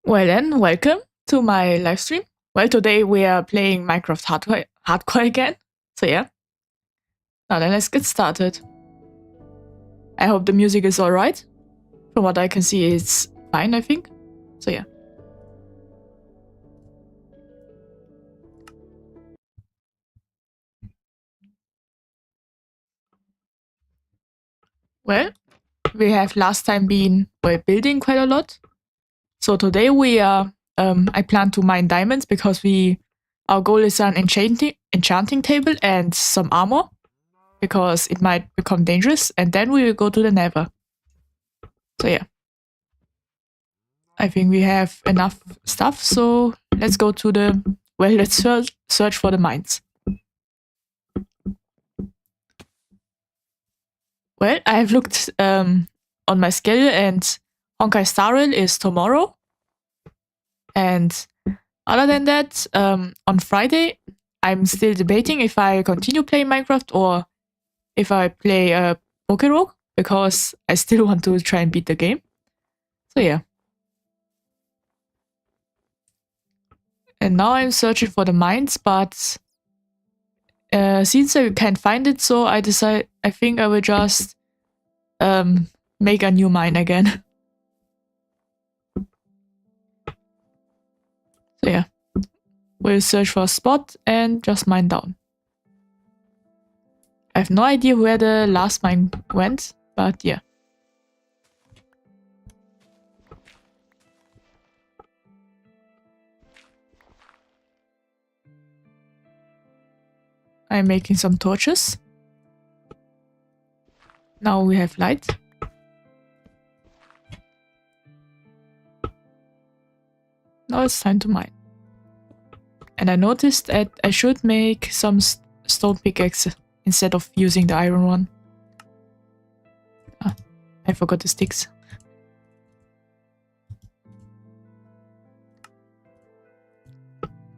Well then, welcome to my live stream. Well, today we are playing Minecraft Hardcore again. So yeah, now then let's get started. I hope the music is alright. From what I can see, it's fine, I think. So yeah. Well, we have last time been building quite a lot. So today we are, I plan to mine diamonds because our goal is an enchanting table and some armor because it might become dangerous, and then we will go to the nether. So yeah. I think we have enough stuff, so let's go to let's search for the mines. Well, I have looked on my schedule, and Honkai Star Rail is tomorrow. And other than that, on Friday, I'm still debating if I continue playing Minecraft or if I play Poké Rogue, because I still want to try and beat the game. So yeah. And now I'm searching for the mines, but since I can't find it, so I think I will just make a new mine again. So yeah, we'll search for a spot and just mine down. I have no idea where the last mine went, but yeah. I'm making some torches. Now we have light. Now it's time to mine. And I noticed that I should make some stone pickaxe instead of using the iron one. Ah, I forgot the sticks.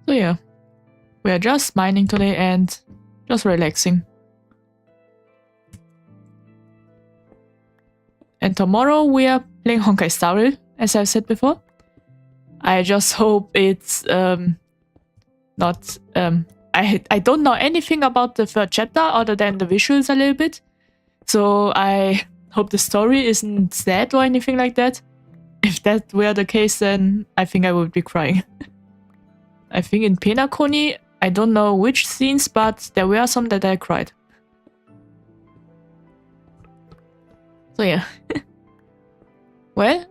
So yeah, we are just mining today and just relaxing. And tomorrow we are playing Honkai Star Rail, as I've said before. I just hope it's not... I don't know anything about the third chapter other than the visuals a little bit. So I hope the story isn't sad or anything like that. If that were the case, then I think I would be crying. I think in Penacony, I don't know which scenes, but there were some that I cried. So yeah. Well,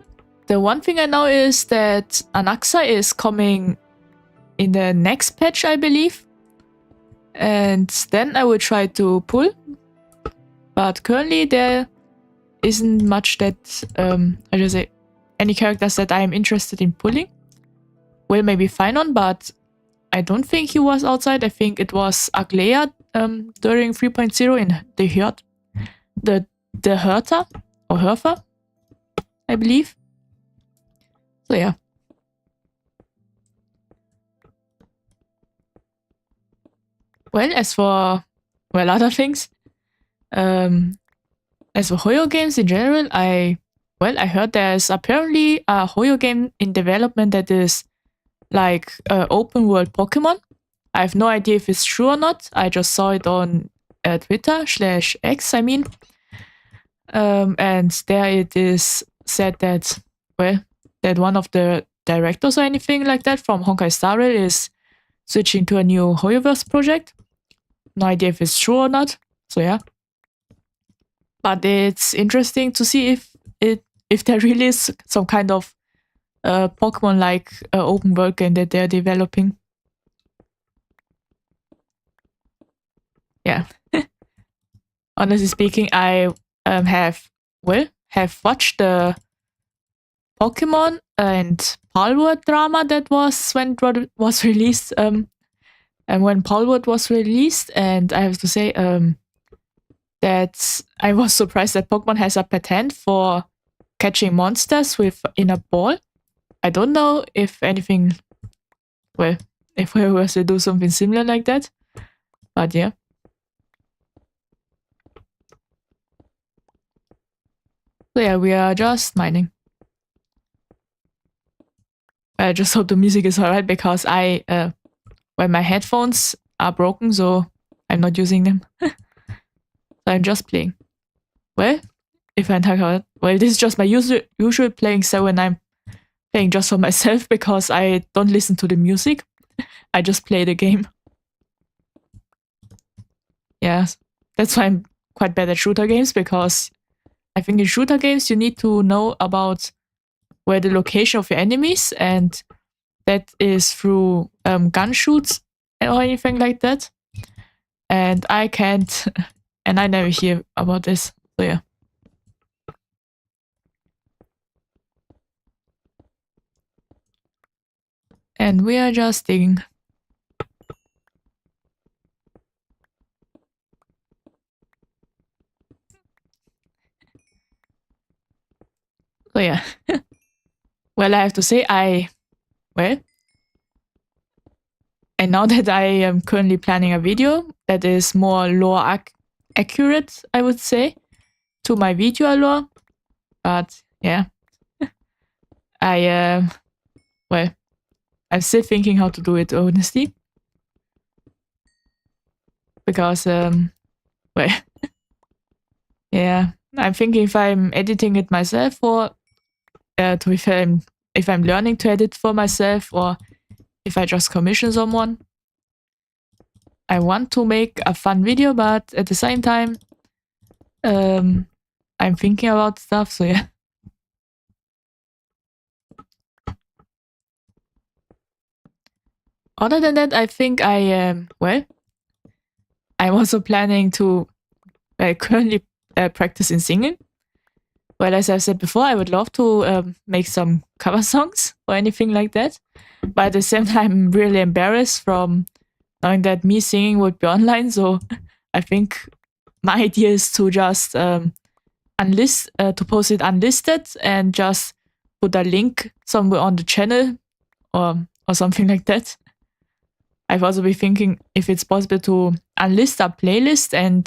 the one thing I know is that Anaxa is coming in the next patch, I believe. And then I will try to pull. But currently there isn't much that, I should say, any characters that I am interested in pulling. Well, maybe Finon, but I don't think he was outside. I think it was Aglea during 3.0 in the Herta or Herfa, I believe. So yeah. Well, as for other things, as for Hoyo games in general, I heard there's apparently a Hoyo game in development that is like open world Pokemon. I have no idea if it's true or not. I just saw it on Twitter/X, I mean. And there it is said that, that one of the directors or anything like that from Honkai Star Rail is switching to a new Hoyoverse project. No idea if it's true or not. So yeah. But it's interesting to see if there really is some kind of Pokemon like open world game that they're developing. Yeah. Honestly speaking, I have watched the Pokemon and Palworld drama that was when it was released. And when Palworld was released, and I have to say that I was surprised that Pokemon has a patent for catching monsters in a ball. I don't know if anything, if we were to do something similar like that, but yeah. So yeah, we are just mining. I just hope the music is alright because my headphones are broken, so I'm not using them. So I'm just playing. Well, if I talk about, well, this is just my usual playing style when I'm playing just for myself because I don't listen to the music. I just play the game. Yeah, that's why I'm quite bad at shooter games because I think in shooter games you need to know about where the location of your enemies, and that is through gun shoots or anything like that. And I can't, and I never hear about this. So yeah. And we are just digging. So yeah. Well, I have to say, and now that I am currently planning a video that is more lore accurate, I would say, to my video lore. But yeah, I'm still thinking how to do it honestly. Because, yeah, I'm thinking if I'm editing it myself or if I'm learning to edit for myself or if I just commission someone. I want to make a fun video, but at the same time, I'm thinking about stuff, so yeah. Other than that, I think I'm also planning to currently practice in singing. Well, as I said before, I would love to make some cover songs or anything like that. But at the same time, I'm really embarrassed from knowing that me singing would be online. So I think my idea is to just to post it unlisted and just put a link somewhere on the channel or something like that. I've also been thinking if it's possible to unlist a playlist and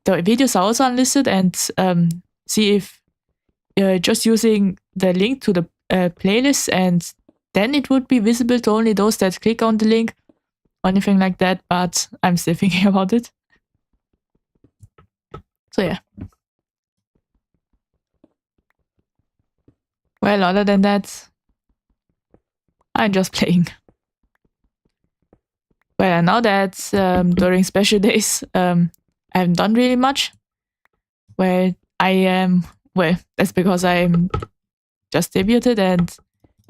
the videos are also unlisted and see if just using the link to the playlist and then it would be visible to only those that click on the link or anything like that, but I'm still thinking about it. So yeah. Well, other than that, I'm just playing. Well, now that during special days, I haven't done really much. Well, that's because I'm just debuted and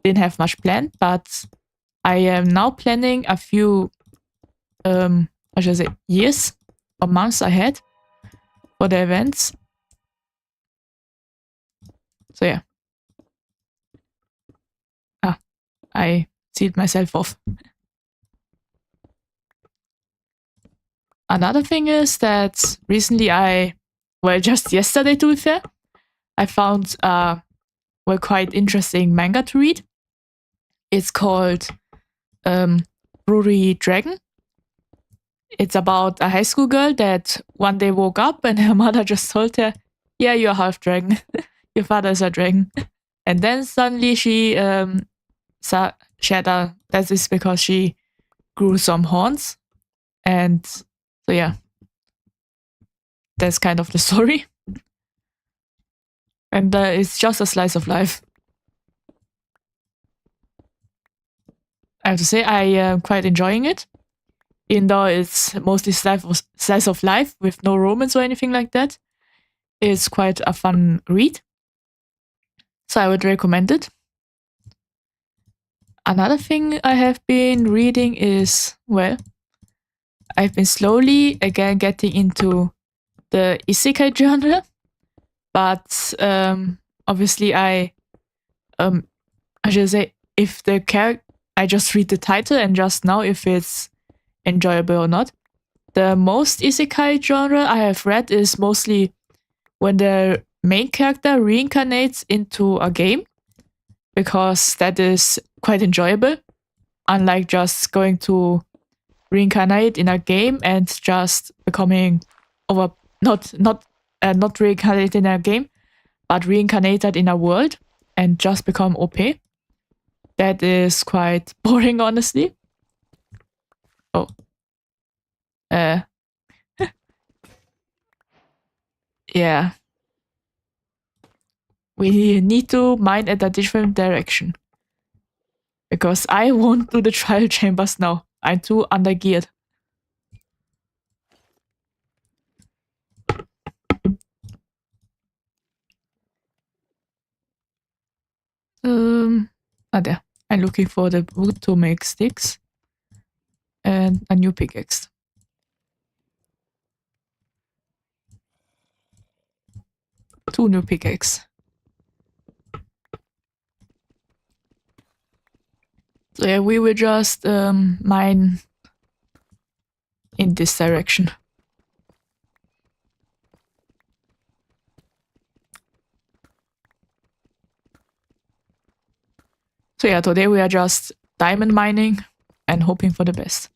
didn't have much planned, but I am now planning a few, years or months ahead for the events. So yeah. I sealed myself off. Another thing is that recently just yesterday to be fair, I found quite interesting manga to read. It's called Brewery Dragon. It's about a high school girl that one day woke up and her mother just told her, yeah, you're half dragon. Your father is a dragon. And then suddenly she that is because she grew some horns. And so yeah, that's kind of the story. And it's just a slice of life. I have to say I am quite enjoying it. Even though it's mostly slice of life with no romance or anything like that. It's quite a fun read. So I would recommend it. Another thing I have been reading is, I've been slowly again getting into the isekai genre. But obviously I should say if the character, I just read the title and just know if it's enjoyable or not. The most isekai genre I have read is mostly when the main character reincarnates into a game, because that is quite enjoyable, unlike just going to reincarnate in a game and just becoming not reincarnated in a game, but reincarnated in a world and just become OP. That is quite boring, honestly. Oh. Yeah. We need to mine at a different direction. Because I won't do the trial chambers now. I'm too undergeared. There. I'm looking for the wood to make sticks. And a new pickaxe. Two new pickaxes. So yeah, we will just mine in this direction. So yeah, today we are just diamond mining and hoping for the best.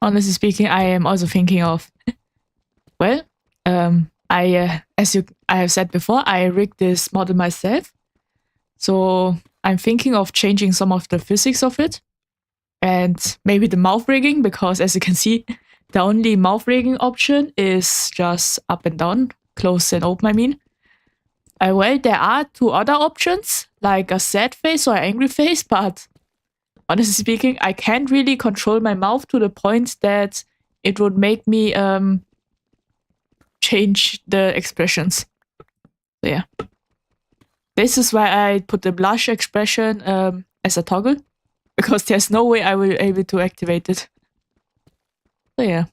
Honestly speaking, I am also thinking of, well, I have said before, I rigged this model myself. So I'm thinking of changing some of the physics of it and maybe the mouth rigging, because as you can see, the only mouth rigging option is just up and down, close and open, I mean. Well, there are two other options, like a sad face or angry face, but honestly speaking, I can't really control my mouth to the point that it would make me change the expressions. So yeah. This is why I put the blush expression as a toggle, because there's no way I will be able to activate it. So yeah.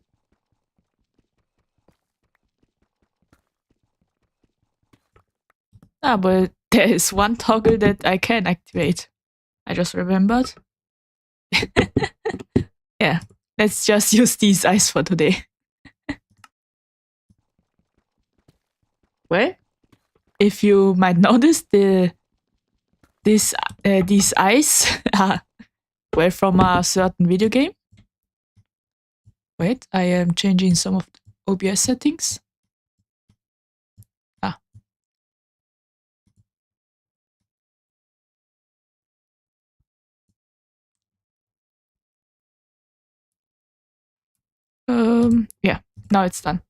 But there is one toggle that I can activate. I just remembered. Yeah, let's just use these eyes for today. Well, if you might notice, these eyes are from a certain video game. Wait, I am changing some of the OBS settings. Yeah, now it's done.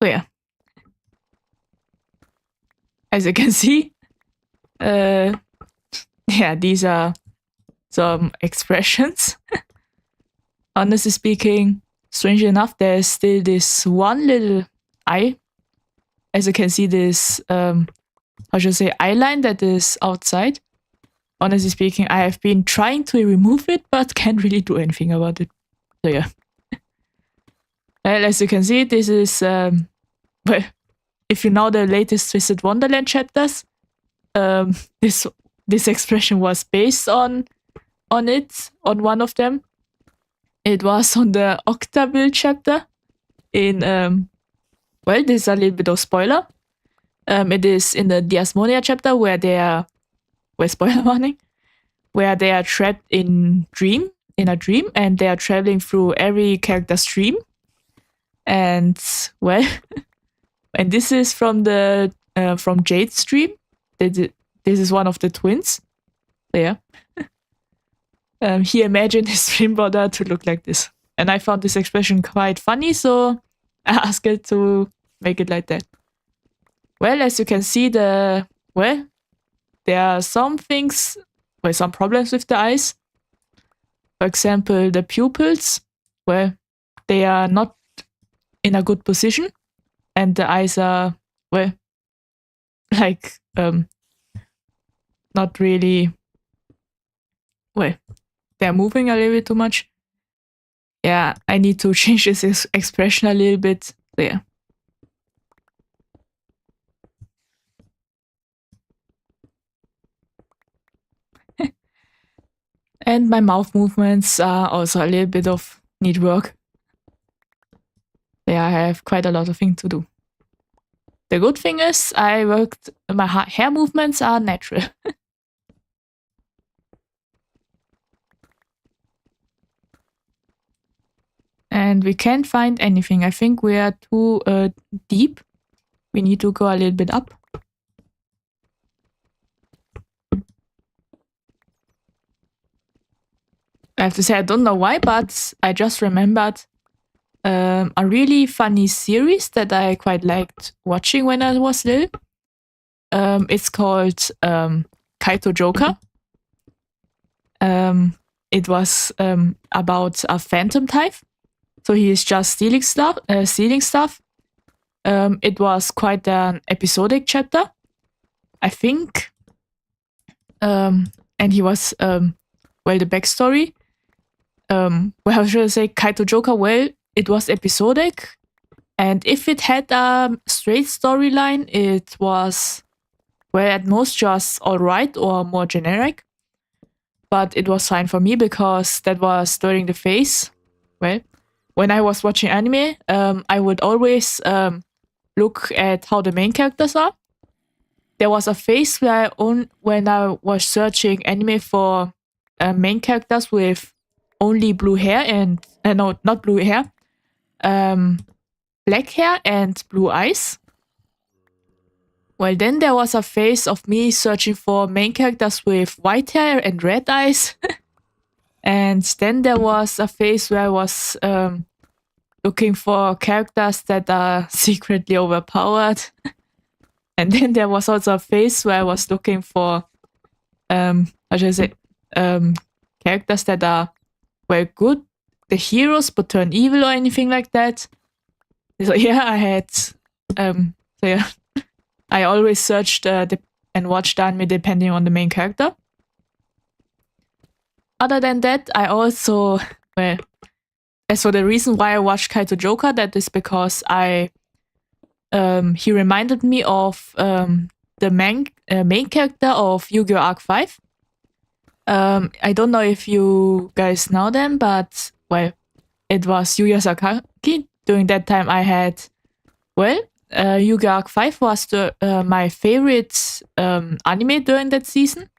So yeah, as you can see, yeah, these are some expressions. Honestly speaking, strangely enough, there's still this one little eye. As you can see, this how should I say, eye line that is outside. Honestly speaking, I have been trying to remove it, but can't really do anything about it. So yeah. Well, as you can see, this is well, if you know the latest Twisted Wonderland chapters, this expression was based on one of them. It was on the Octaville chapter in well, this is a little bit of spoiler. It is in the Diasmonia chapter where they are, well, spoiler warning, where they are trapped in a dream, and they are traveling through every character's dream. And well, and this is from the from Jade's dream. This is one of the twins. There. He imagined his twin brother to look like this, and I found this expression quite funny, so I asked it to make it like that. Well, as you can see, there are some things, some problems with the eyes. For example, the pupils, they are not in a good position, and the eyes are, like, not really, they're moving a little bit too much. Yeah, I need to change this expression a little bit. So yeah. And my mouth movements are also a little bit of need work. Yeah, I have quite a lot of things to do. The good thing is my hair movements are natural. and we can't find anything. I think we are too deep. We need to go a little bit up. I have to say, I don't know why, but I just remembered a really funny series that I quite liked watching when I was little. It's called Kaito Joker. It was about a phantom type. So he is just stealing stuff. It was quite an episodic chapter, I think. And he was, the backstory. How should I say? Kaito Joker, it was episodic. And if it had a straight storyline, it was, at most just alright or more generic. But it was fine for me because that was during the phase. When I was watching anime, I would always look at how the main characters are. There was a phase where when I was searching anime for main characters with only blue hair and no, not blue hair, black hair and blue eyes. Then there was a phase of me searching for main characters with white hair and red eyes. And then there was a phase where I was looking for characters that are secretly overpowered. And then there was also a phase where I was looking for, characters that are, good, the heroes, but turn evil or anything like that. So yeah, I had, I always searched and watched anime depending on the main character. Other than that, I also, as for the reason why I watched Kaito Joker, that is because he reminded me of the main character of Yu-Gi-Oh! Arc 5. I don't know if you guys know them, but, it was Yuya Sakaki. During that time, I had, Yu-Gi-Oh! Arc 5 was my favorite anime during that season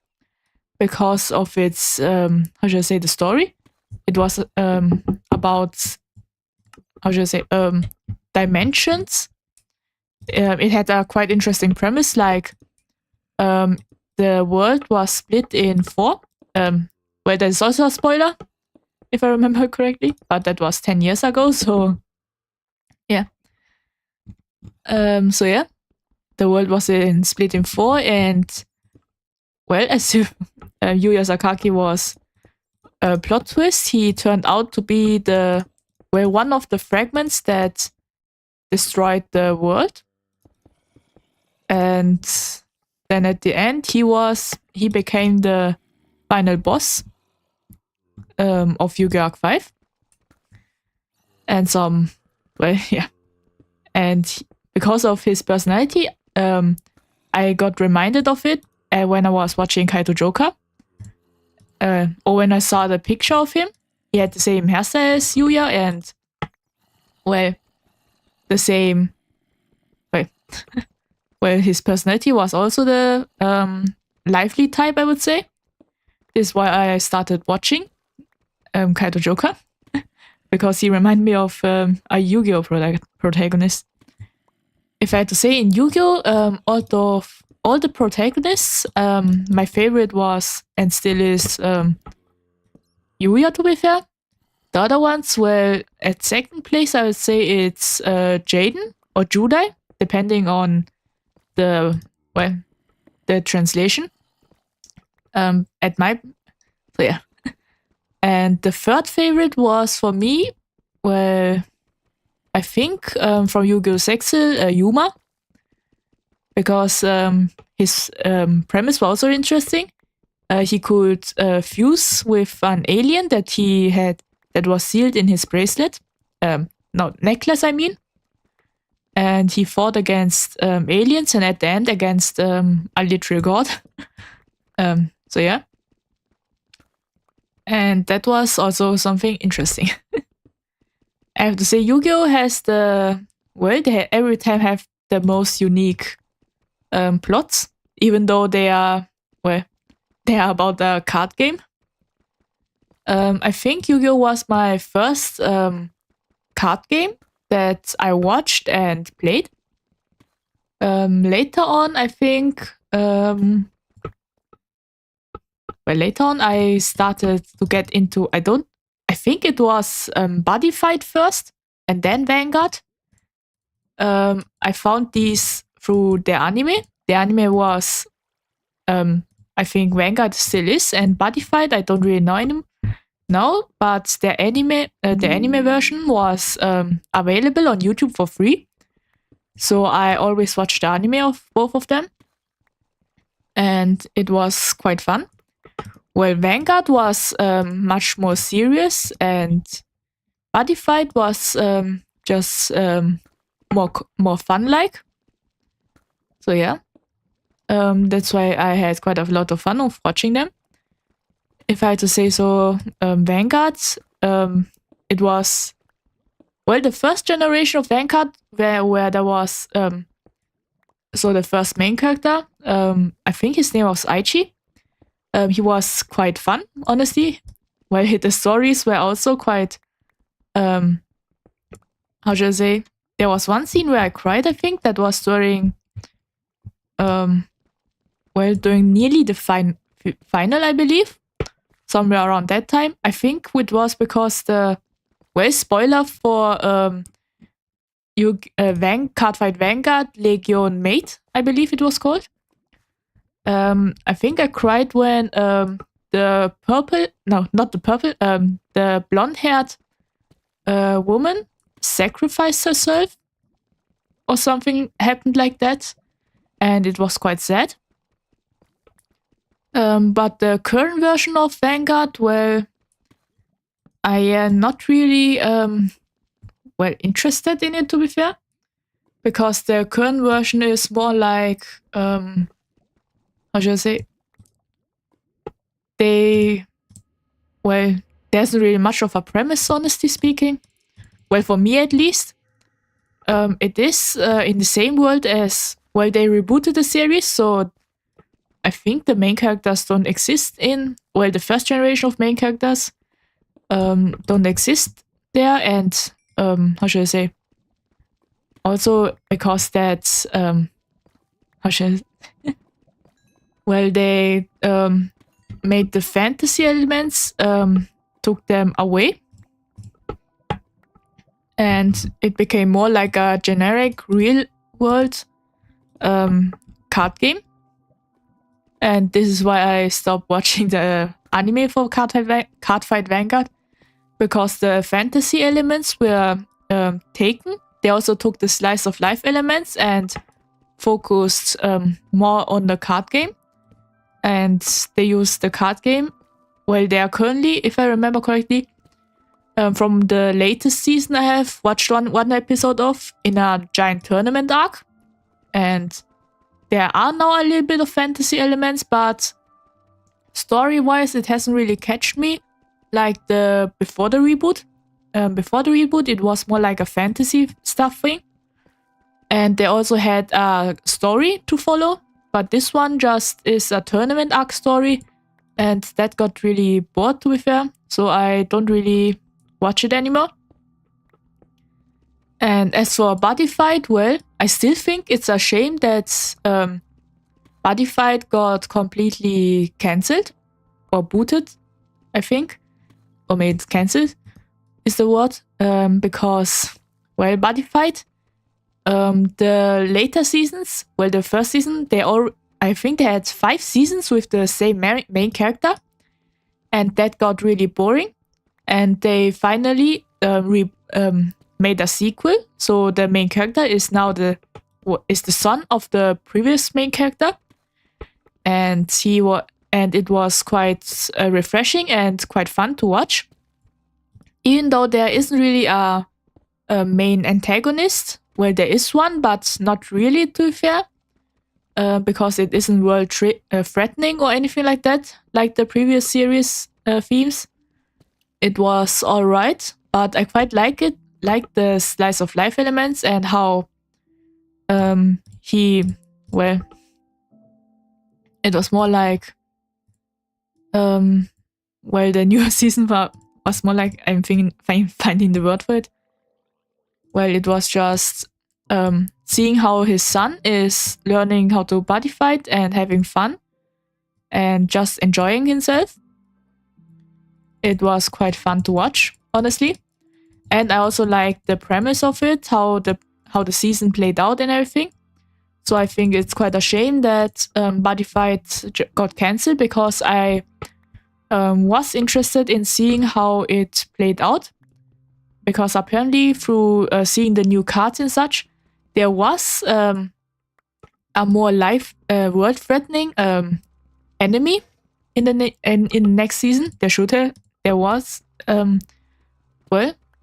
because of its, the story. It was about, dimensions. It had a quite interesting premise, like the world was split in 4. There's also a spoiler, if I remember correctly, but that was 10 years ago, so yeah. The world was split in 4, and as if Yuya Sakaki was a plot twist, he turned out to be one of the fragments that destroyed the world. And then at the end, he became the final boss of Yu-Gi-Oh! Arc 5. And and because of his personality, I got reminded of it when I was watching Kaito Joker. Or when I saw the picture of him. He had the same hairstyle as Yuya and, the same, his personality was also the lively type, I would say. This is why I started watching Kaito Joker. Because he reminded me of a Yu-Gi-Oh! Protagonist. If I had to say, in Yu-Gi-Oh! All the protagonists, my favorite was and still is Yuya, to be fair. The other ones were at second place. I would say it's Jaden or Judai, depending on the translation. And the third favorite was for me, I think from Yu-Gi-Oh! Sexil, Yuma. Because his premise was also interesting. He could fuse with an alien that was sealed in his bracelet. Necklace, I mean. And he fought against aliens and at the end against a literal god. And that was also something interesting. I have to say, Yu-Gi-Oh! Has they every time have the most unique plots, even though they are about a card game. I think Yu-Gi-Oh! Was my first card game that I watched and played. Later on, I think, later on I started to get into, I think it was Buddy Fight first and then Vanguard. I found these through the anime. The anime was, I think Vanguard still is, and Buddy Fight, I don't really know anymore. No, but the anime version was available on YouTube for free. So I always watched the anime of both of them. And it was quite fun. Well, Vanguard was much more serious, and Buddy Fight was just more fun-like. So yeah, that's why I had quite a lot of fun of watching them. If I had to say so, Vanguard, it was, well, the first generation of Vanguard where there was, so the first main character, I think his name was Aichi. He was quite fun, honestly. Well, the stories were also quite, how should I say? There was one scene where I cried, I think, that was during, during nearly the final, I believe. Somewhere around that time. I think it was because spoiler for Cardfight Vanguard Legion Mate, I believe it was called. I think I cried when the blonde-haired woman sacrificed herself or something happened like that, and it was quite sad. But the current version of Vanguard, well, I am not really interested in it, to be fair, because the current version is more like, how should I say? There isn't really much of a premise, honestly speaking. Well, for me at least, it is in the same world as, well, they rebooted the series, so I think the main characters don't exist the first generation of main characters don't exist there, and how should I say? Also because that's how should I well, they made the fantasy elements, took them away, and it became more like a generic real world card game. And this is why I stopped watching the anime for Cardfight Vanguard, because the fantasy elements were taken. They also took the slice of life elements and focused more on the card game. And they used the card game. Well, they are currently, if I remember correctly, from the latest season I have watched one episode of, in a giant tournament arc. And there are now a little bit of fantasy elements, but story-wise, it hasn't really catched me like before the reboot. Before the reboot, it was more like a fantasy stuff thing. And they also had a story to follow, but this one just is a tournament arc story, and that got really bored, to be fair, so I don't really watch it anymore. And as for Buddy Fight, well, I still think it's a shame that Buddy Fight got completely cancelled or booted, I think, or made cancelled is the word, because, well, Buddy Fight, the later seasons, well, the first season, I think they had 5 seasons with the same main character, and that got really boring, and they finally made a sequel. So the main character is now the son of the previous main character, and it was quite refreshing and quite fun to watch, even though there isn't really a main antagonist. Well, there is one, but not really, to be fair, because it isn't world threatening or anything like that, like the previous series themes. It was alright, but I quite like it, like the slice of life elements and how it was more like, the newer season was more like, I'm finding the word for it. well, it was just seeing how his son is learning how to body fight and having fun and just enjoying himself. It was quite fun to watch, honestly. And I also liked the premise of it, how the season played out and everything. So I think it's quite a shame that Body Fight got cancelled, because I was interested in seeing how it played out. Because apparently through seeing the new cards and such, there was a more life world-threatening enemy in the next season. There was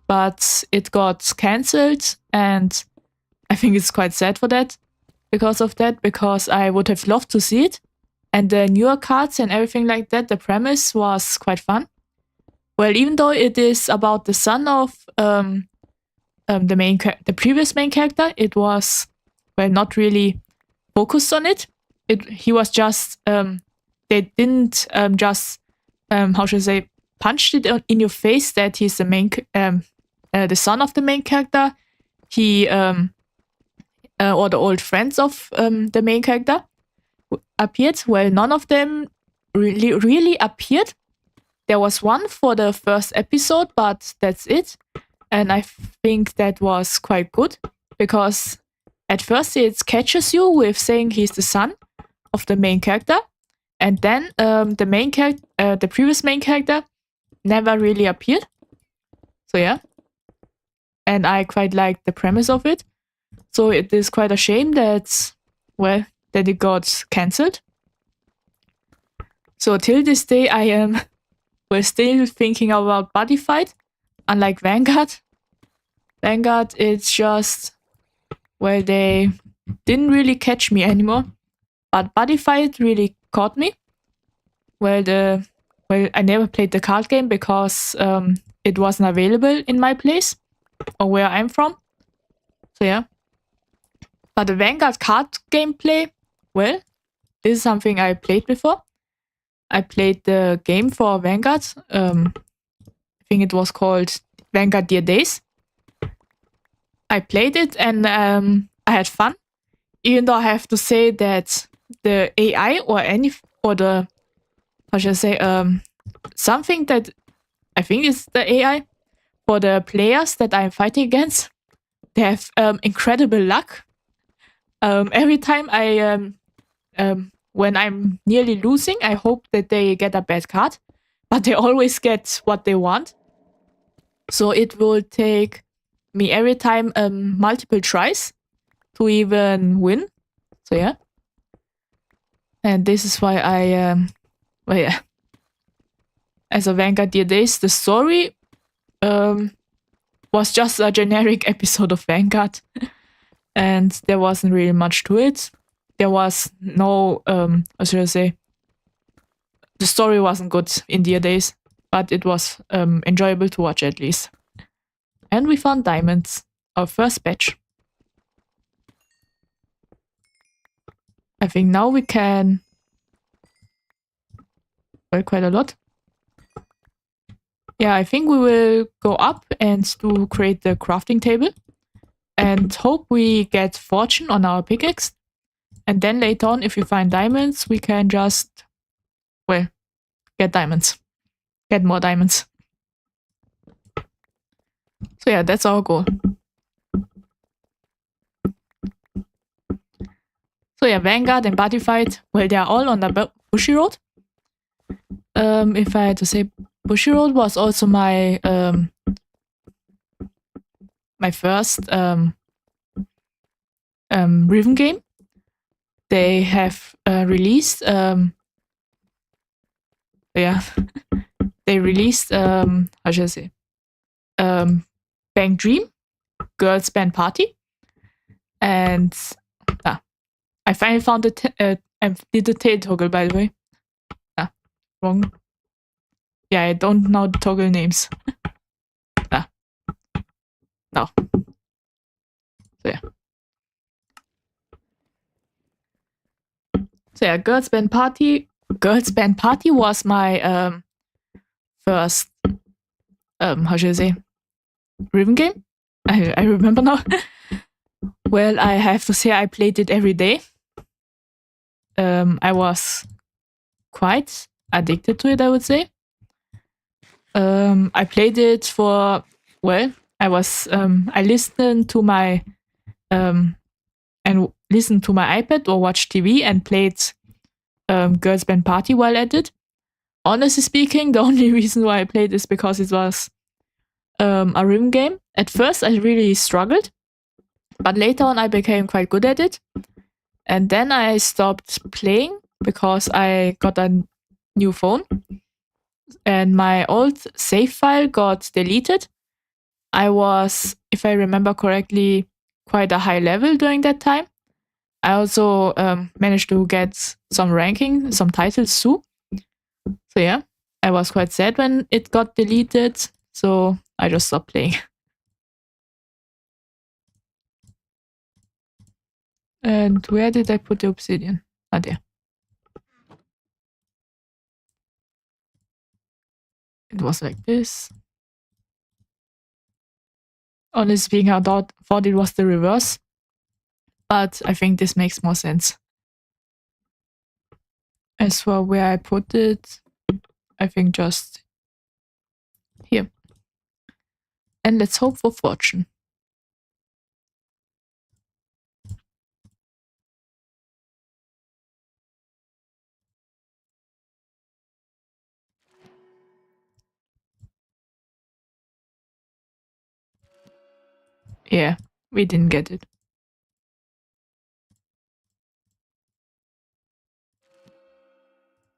but it got cancelled, and I think it's quite sad for that. Because I would have loved to see it, and the newer cards and everything like that. The premise was quite fun. Well, even though it is about the son of the previous main character, it was not really focused on it. He was just they didn't just how should I say, punched it in your face that he's the son of the main character. He or the old friends of the main character appeared. Well, none of them really appeared. There was one for the first episode, but that's it. And I think that was quite good, because at first it catches you with saying he's the son of the main character, and then the previous main character never really appeared. So yeah, and I quite liked the premise of it. So it is quite a shame that it got cancelled. So till this day, I am still thinking about Body Fight. Unlike Vanguard, it's just they didn't really catch me anymore. But Body Fight really caught me. I never played the card game because it wasn't available in my place or where I'm from. So yeah. But the Vanguard card gameplay, this is something I played before. I played the game for Vanguard. I think it was called Vanguard Dear Days. I played it and I had fun. Even though I have to say that the AI something that I think is the AI for the players that I'm fighting against, they have incredible luck. Every time when I'm nearly losing, I hope that they get a bad card, but they always get what they want. So it will take me every time multiple tries to even win. So yeah. And this is why as a Vanguard Dear Days, the story was just a generic episode of Vanguard. And there wasn't really much to it. There was no, how should I say? The story wasn't good in Dear Days, but it was enjoyable to watch at least. And we found diamonds, our first batch. I think now we can quite a lot. Yeah, I think we will go up and create the crafting table. And hope we get fortune on our pickaxe. And then later on, if we find diamonds, we can just, get diamonds. Get more diamonds. So yeah, that's our goal. So yeah, Vanguard and Body Fight, they are all on the Bushy Road. If I had to say, Bushy Road was also my first rhythm game. They have released they released how should I say, Bang Dream, Girls Band Party, and I finally found I did the tail toggle, by the way. Wrong. Yeah, I don't know the toggle names. No. So yeah. So yeah, Girls Band Party. Girls Band Party was my first how should I say, rhythm game. I remember now. Well, I have to say I played it every day. I was quite addicted to it, I would say. I played it for, well, I listened to my and listened to my iPad or watched TV and played Girls Band Party while at it. Honestly speaking, the only reason why I played is because it was a rhythm game. At first, I really struggled, but later on, I became quite good at it. And then I stopped playing because I got a new phone and my old save file got deleted. I was, if I remember correctly, quite a high level during that time. I also managed to get some ranking, some titles too. So yeah, I was quite sad when it got deleted. So I just stopped playing. And where did I put the obsidian? Ah, there. It was like this. Honestly speaking, I thought it was the reverse. But I think this makes more sense. As for where I put it, I think just here. And let's hope for fortune. Yeah, we didn't get it.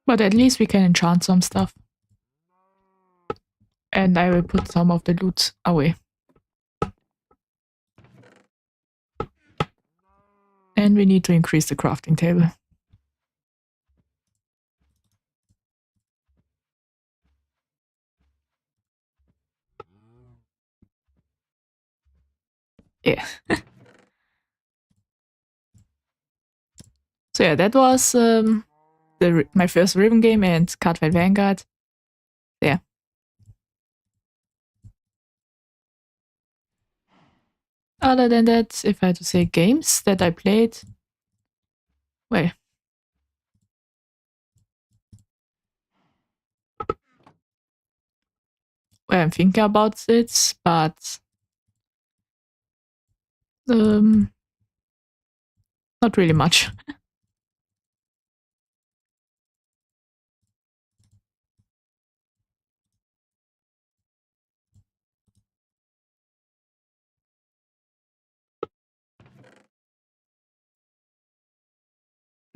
But at least we can enchant some stuff. And I will put some of the loot away. And we need to increase the crafting table. Yeah. So yeah, that was my first rhythm game and Cardfight Vanguard. Yeah. Other than that, if I had to say games that I played, well, I'm thinking about it, but not really much.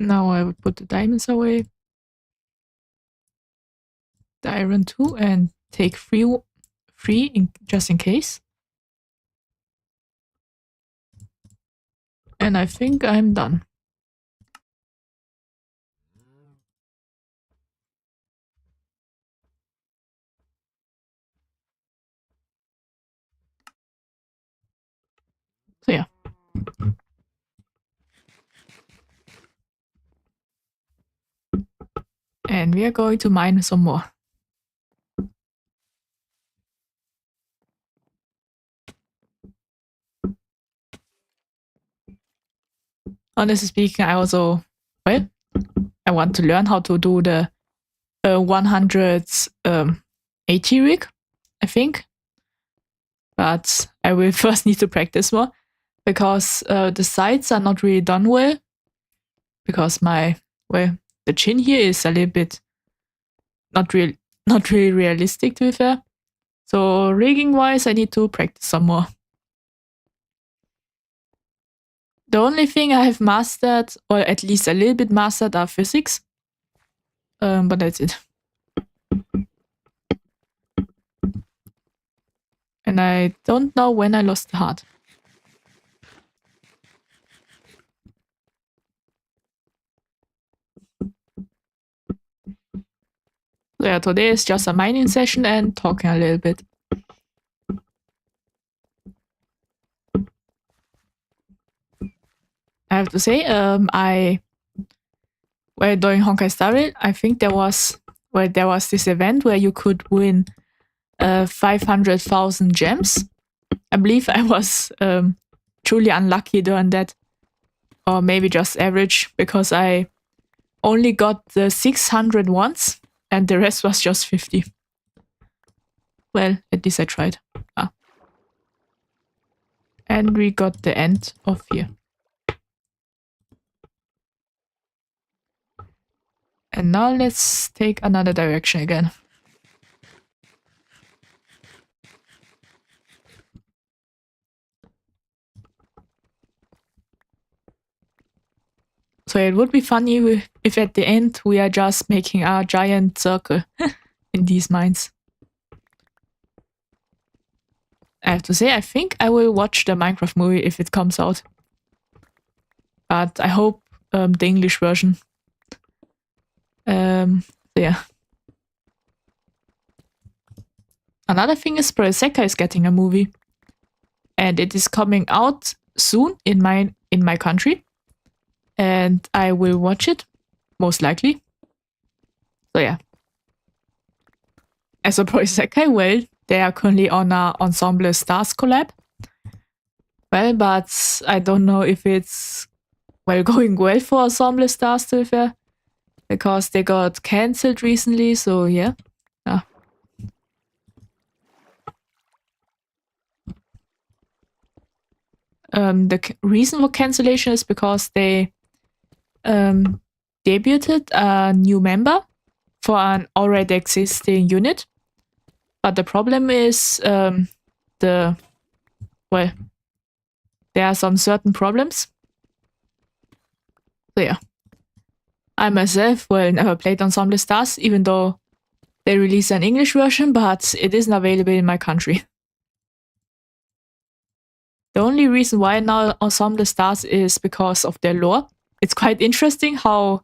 Now I would put the diamonds away, the iron too, and take three just in case. And I think I'm done. So yeah. And we are going to mine some more. Honestly speaking, I also, well, I want to learn how to do the 180 rig, I think. But I will first need to practice more because the sides are not really done well. Because the chin here is a little bit not really realistic, to be fair. So rigging wise, I need to practice some more. The only thing I have mastered, or at least a little bit mastered, are physics. But that's it. And I don't know when I lost the heart. So yeah, today is just a mining session and talking a little bit. I have to say, during Honkai Star Rail, I think there was this event where you could win 500,000 gems. I believe I was truly unlucky during that, or maybe just average, because I only got the 600 once and the rest was just 50. Well, at least I tried. And we got the end of here. And now let's take another direction again. So it would be funny if at the end we are just making a giant circle in these mines. I have to say, I think I will watch the Minecraft movie if it comes out. But I hope the English version. Yeah. Another thing is Berserker is getting a movie. And it is coming out soon in my country. And I will watch it, most likely. So yeah. As a Berserker, well, they are currently on a Ensemble Stars collab. Well, but I don't know if it's going well for Ensemble Stars, to be fair, because they got cancelled recently, so yeah. The reason for cancellation is because they debuted a new member for an already existing unit. But the problem is there are some certain problems. So yeah. I myself never played Ensemble Stars, even though they released an English version, but it isn't available in my country. The only reason why now Ensemble Stars is because of their lore. It's quite interesting how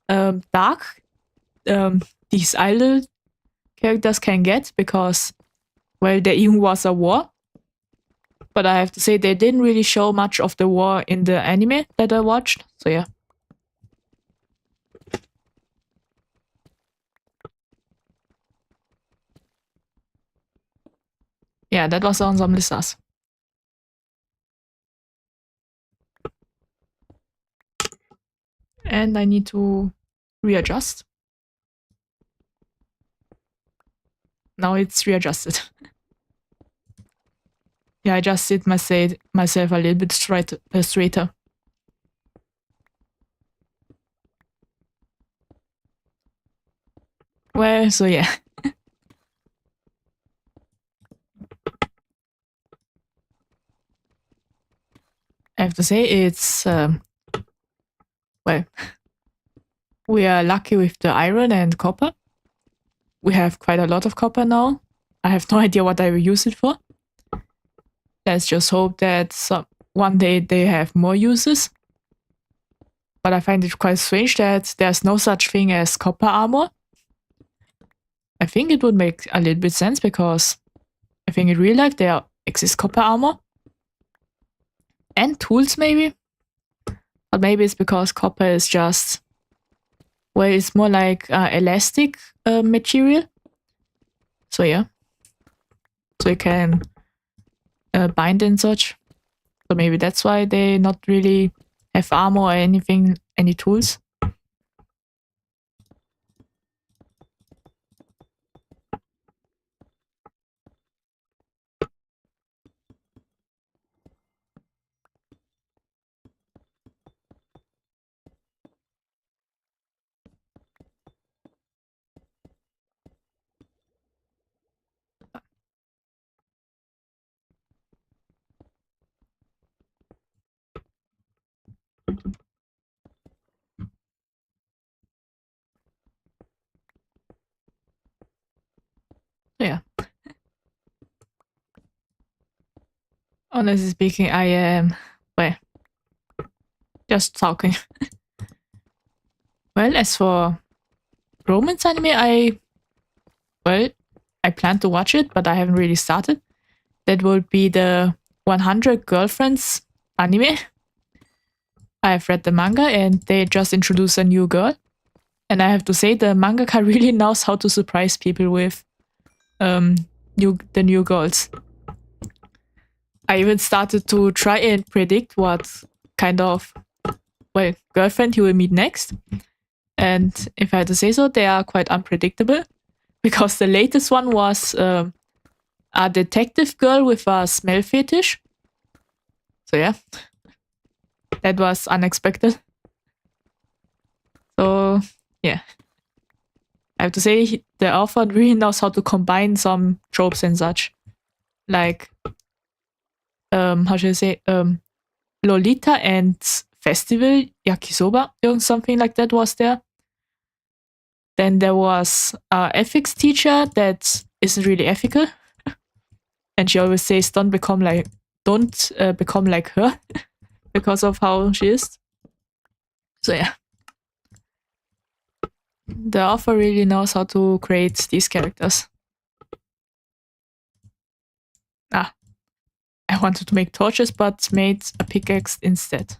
dark these idol characters can get, because, there even was a war. But I have to say, they didn't really show much of the war in the anime that I watched, so yeah. Yeah, that was Ensemble Stars. And I need to readjust. Now it's readjusted. Yeah, I just sit myself a little bit straighter. Well, so yeah. I have to say it's we are lucky with the iron and copper. We have quite a lot of copper now. I have no idea what I will use it for. Let's just hope that one day they have more uses. But I find it quite strange that there's no such thing as copper armor. I think it would make a little bit sense, because I think in real life there exists copper armor. And tools maybe. But maybe it's because copper is just, it's more like elastic material. So yeah. So you can bind and such. So maybe that's why they not really have armor or anything, any tools. Yeah. Honestly speaking, I am, just talking. As for romance anime, I plan to watch it, but I haven't really started. That would be the 100 Girlfriends anime. I have read the manga and they just introduced a new girl. And I have to say, the mangaka really knows how to surprise people with the new girls. I even started to try and predict what kind of girlfriend he will meet next. And if I had to say so, they are quite unpredictable because the latest one was a detective girl with a smell fetish. So yeah, that was unexpected. So yeah, I have to say the author really knows how to combine some tropes and such. Like, how should I say, Lolita and Festival, Yakisoba, something like that was there. Then there was an ethics teacher that isn't really ethical. And she always says, don't become like her because of how she is. So yeah. The author really knows how to create these characters. I wanted to make torches, but made a pickaxe instead.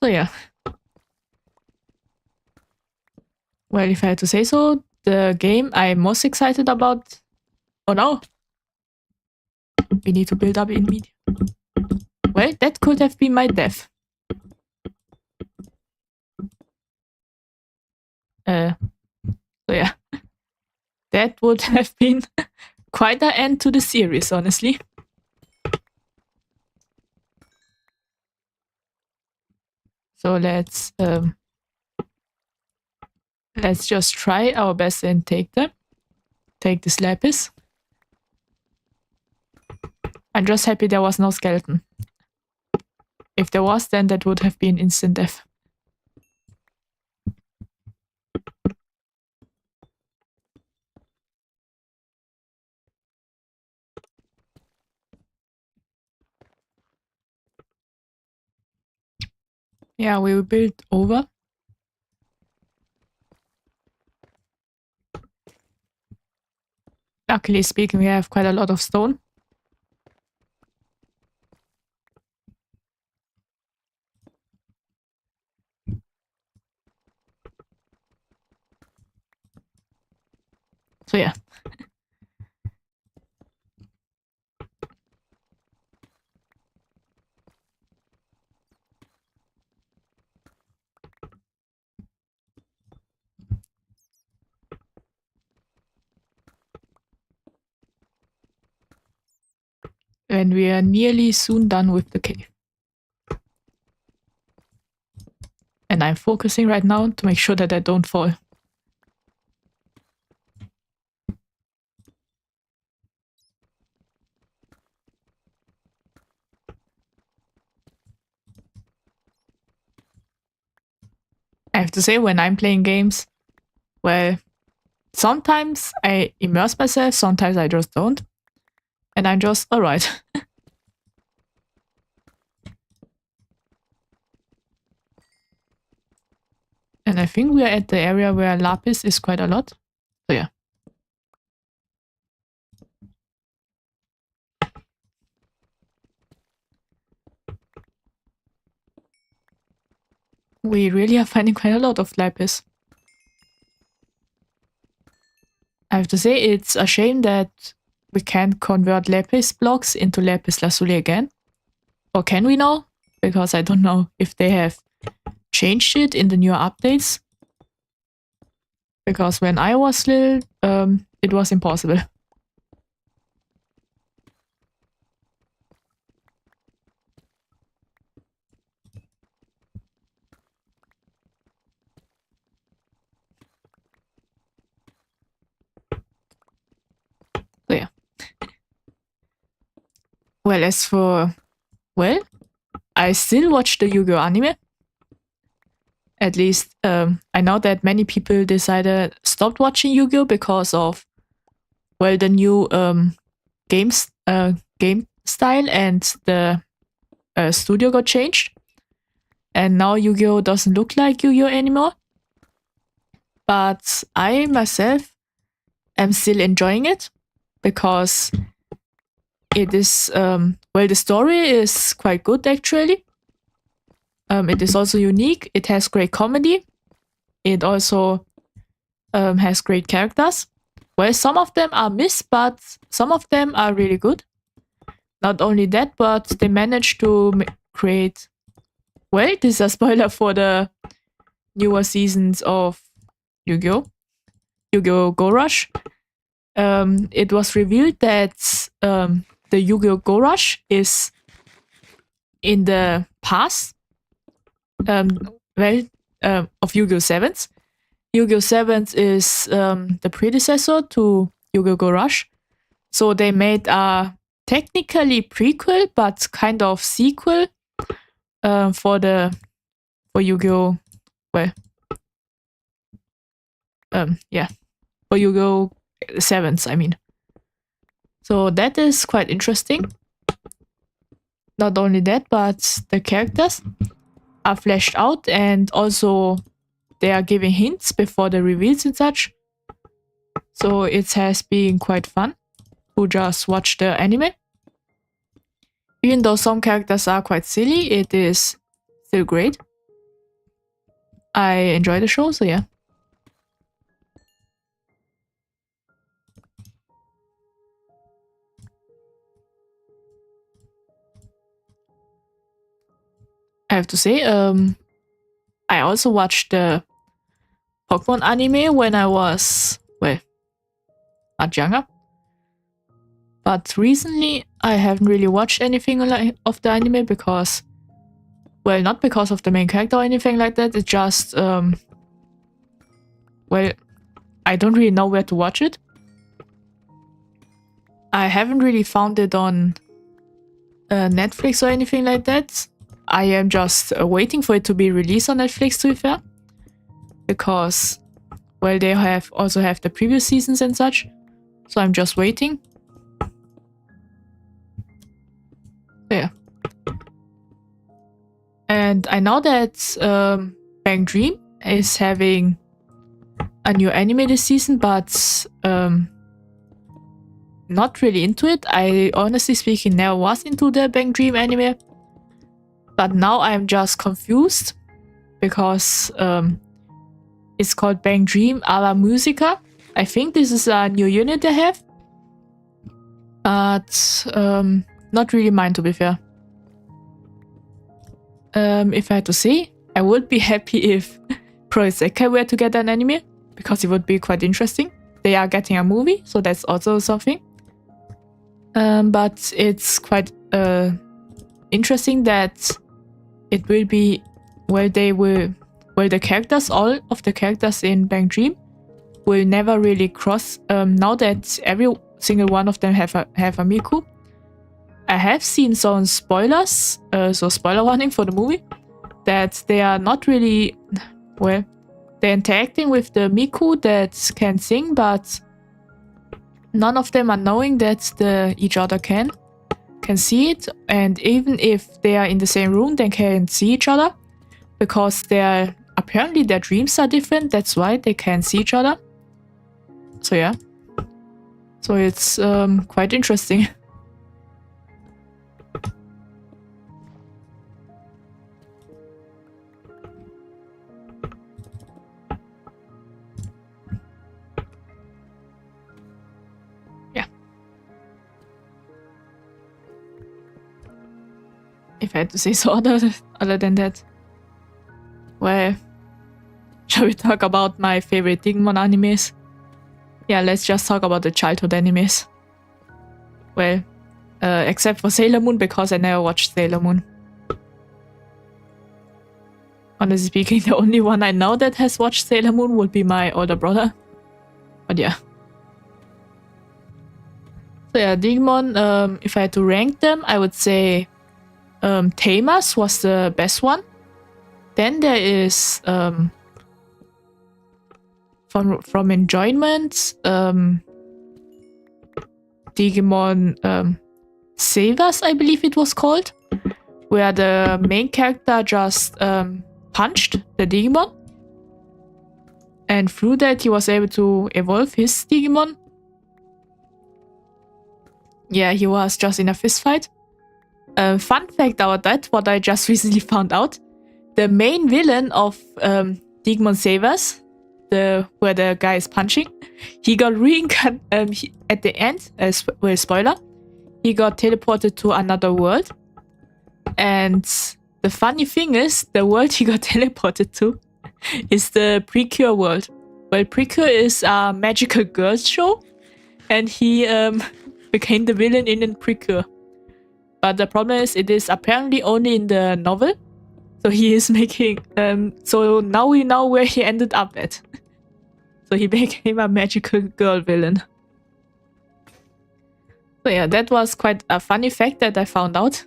So yeah. Well, if I had to say so, the game I'm most excited about... Oh no! We need to build up in media. Well, that could have been my death. So yeah. That would have been quite an end to the series, honestly. So let's just try our best and take them. Take this lapis. I'm just happy there was no skeleton. If there was, then that would have been instant death. Yeah, we will build over. Luckily speaking, we have quite a lot of stone. So yeah. And we are nearly soon done with the cave. And I'm focusing right now to make sure that I don't fall. I have to say, when I'm playing games, well, sometimes I immerse myself, sometimes I just don't. And I'm just, alright. And I think we are at the area where lapis is quite a lot. So yeah. We really are finding quite a lot of lapis. I have to say, it's a shame that we can't convert lapis blocks into lapis lazuli again. Or can we now? Because I don't know if they have changed it in the newer updates. Because when I was little, it was impossible. So yeah. Well, as for... Well, I still watch the Yu-Gi-Oh anime. At least, I know that many people stopped watching Yu-Gi-Oh because of, well, the new game style, and the studio got changed. And now Yu-Gi-Oh doesn't look like Yu-Gi-Oh anymore. But I myself am still enjoying it because it is, well, the story is quite good actually. It is also unique. It has great comedy. It also has great characters. Well, some of them are missed, but some of them are really good. Not only that, but they managed to create... Well, this is a spoiler for the newer seasons of Yu-Gi-Oh! Yu-Gi-Oh! Go Rush. It was revealed that the Yu-Gi-Oh! Go Rush is in the past of Yu-Gi-Oh! 7s. Yu-Gi-Oh! 7s is the predecessor to Yu-Gi-Oh! Go Rush. So they made a technically prequel, but kind of sequel for Yu-Gi-Oh! Well, for Yu-Gi-Oh! 7s, I mean. So that is quite interesting. Not only that, but the characters are fleshed out, and also they are giving hints before the reveals and such. So it has been quite fun to just watch the anime. Even though some characters are quite silly, it is still great. I enjoy the show, so yeah. I have to say, I also watched the Pokemon anime when I was, well, much younger. But recently, I haven't really watched anything of the anime because, well, not because of the main character or anything like that. It's just, well, I don't really know where to watch it. I haven't really found it on Netflix or anything like that. I am just waiting for it to be released on Netflix, to be fair. Because, well, they also have the previous seasons and such. So I'm just waiting. Yeah. And I know that Bang Dream is having a new anime this season, but not really into it. I honestly speaking never was into the Bang Dream anime. But now I'm just confused because it's called Bang Dream a la Musica. I think this is a new unit they have. But not really mine, to be fair. If I had to say, I would be happy if Pro Isekai were to get an anime, because it would be quite interesting. They are getting a movie, so that's also something. But it's quite interesting that it will be the characters, all of the characters in Bang Dream will never really cross. Now that every single one of them have a Miku. I have seen some spoilers, so spoiler warning for the movie, that they are not really, well, they're interacting with the Miku that can sing, but none of them are knowing that each other can see it, and even if they are in the same room, they can see each other, because apparently their dreams are different, that's why they can see each other. So yeah. So it's quite interesting. If I had to say so other than that. Well, shall we talk about my favorite Digimon animes? Yeah, let's just talk about the childhood animes. Well, except for Sailor Moon, because I never watched Sailor Moon. Honestly speaking, the only one I know that has watched Sailor Moon would be my older brother. But yeah. So yeah, Digimon, if I had to rank them, I would say Tamers was the best one. Then there is from enjoyment, Digimon Savers, I believe it was called, where the main character just punched the Digimon, and through that he was able to evolve his Digimon. Yeah, he was just in a fist fight. Fun fact about that, what I just recently found out. The main villain of Digimon Savers the where the guy is punching. He got reincarnated at the end. Spoiler. He got teleported to another world, and the funny thing is, the world he got teleported to is the Precure world. Well, Precure is a magical girls show, and he became the villain in Precure. But the problem is, it is apparently only in the novel. So he is making... so now we know where he ended up at. So he became a magical girl villain. So yeah, that was quite a funny fact that I found out.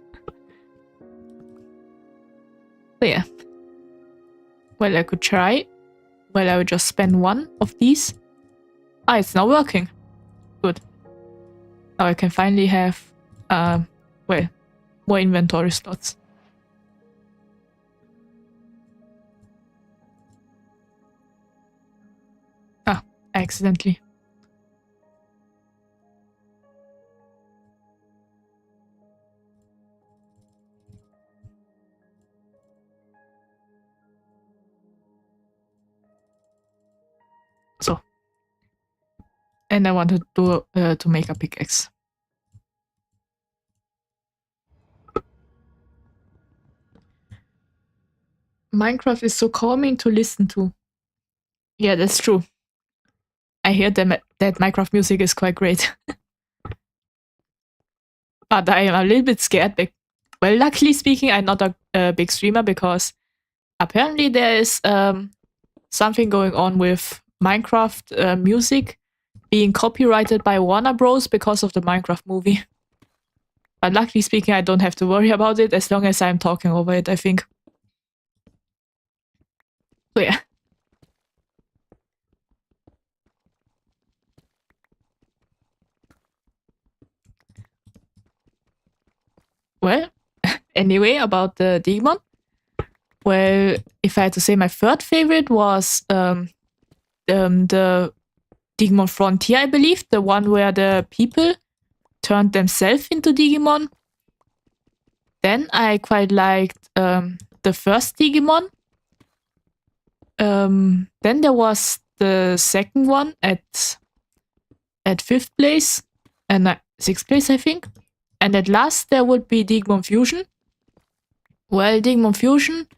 So yeah. Well, I could try. Well, I would just spend one of these. Ah, it's now working. Good. Now I can finally have, well, more inventory slots. Ah, accidentally. So. And I wanted to make a pickaxe. Minecraft is so calming to listen to. Yeah, that's true. I hear that Minecraft music is quite great. But I am a little bit scared. Well, luckily speaking, I'm not a big streamer because apparently there is something going on with Minecraft music being copyrighted by Warner Bros. Because of the Minecraft movie. But luckily speaking, I don't have to worry about it as long as I'm talking over it, I think. So yeah. Well, anyway, about the Digimon. Well, if I had to say my third favorite was the Digimon Frontier, I believe. The one where the people turned themselves into Digimon. Then I quite liked the first Digimon. Then there was the second one at 5th place and 6th place, I think. And at last there would be Digimon Fusion. Well, Digimon Fusion,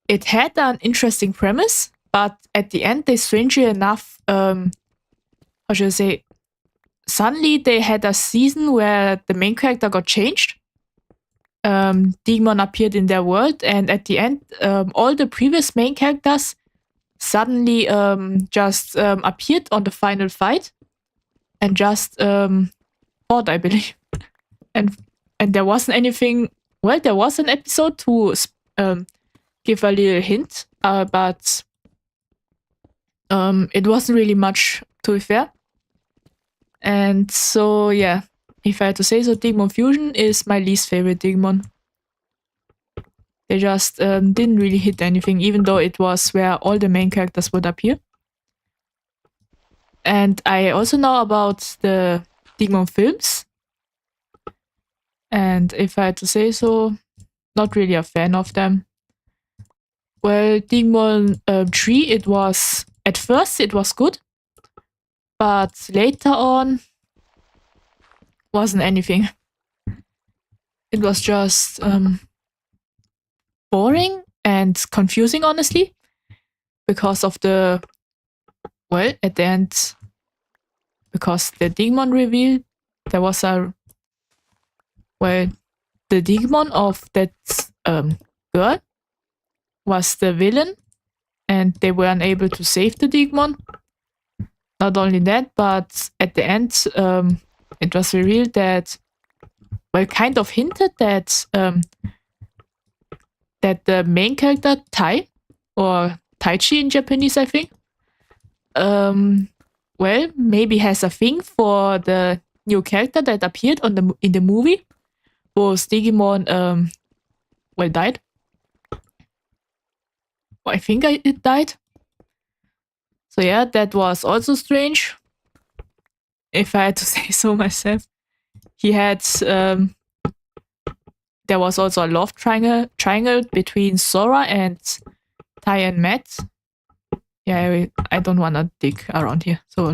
it had an interesting premise, but at the end they strangely enough, how should I say, suddenly they had a season where the main character got changed. Digimon appeared in their world, and at the end, all the previous main characters suddenly just appeared on the final fight and just fought, I believe. And there wasn't anything. Well, there was an episode to give a little hint, but it wasn't really much, to be fair. And so, yeah, if I had to say so, Digimon Fusion is my least favorite Digimon. They just didn't really hit anything, even though it was where all the main characters would appear. And I also know about the Digimon films. And if I had to say so, not really a fan of them. Well, Digimon 3, it was, at first it was good, but later on, wasn't anything. It was just boring and confusing, honestly, because of the, well, at the end, because the Digimon reveal, there was a, well, the Digimon of that girl was the villain, and they were unable to save the Digimon. Not only that, but at the end, it was revealed that, well, kind of hinted that that the main character, Tai, or Taichi in Japanese, I think, well, maybe has a thing for the new character that appeared in the movie, whose Digimon, well, died. I think it died. So yeah, that was also strange. If I had to say so myself. He had, there was also a love triangle between Sora and Tai and Matt. yeah, I don't want to dig around here. So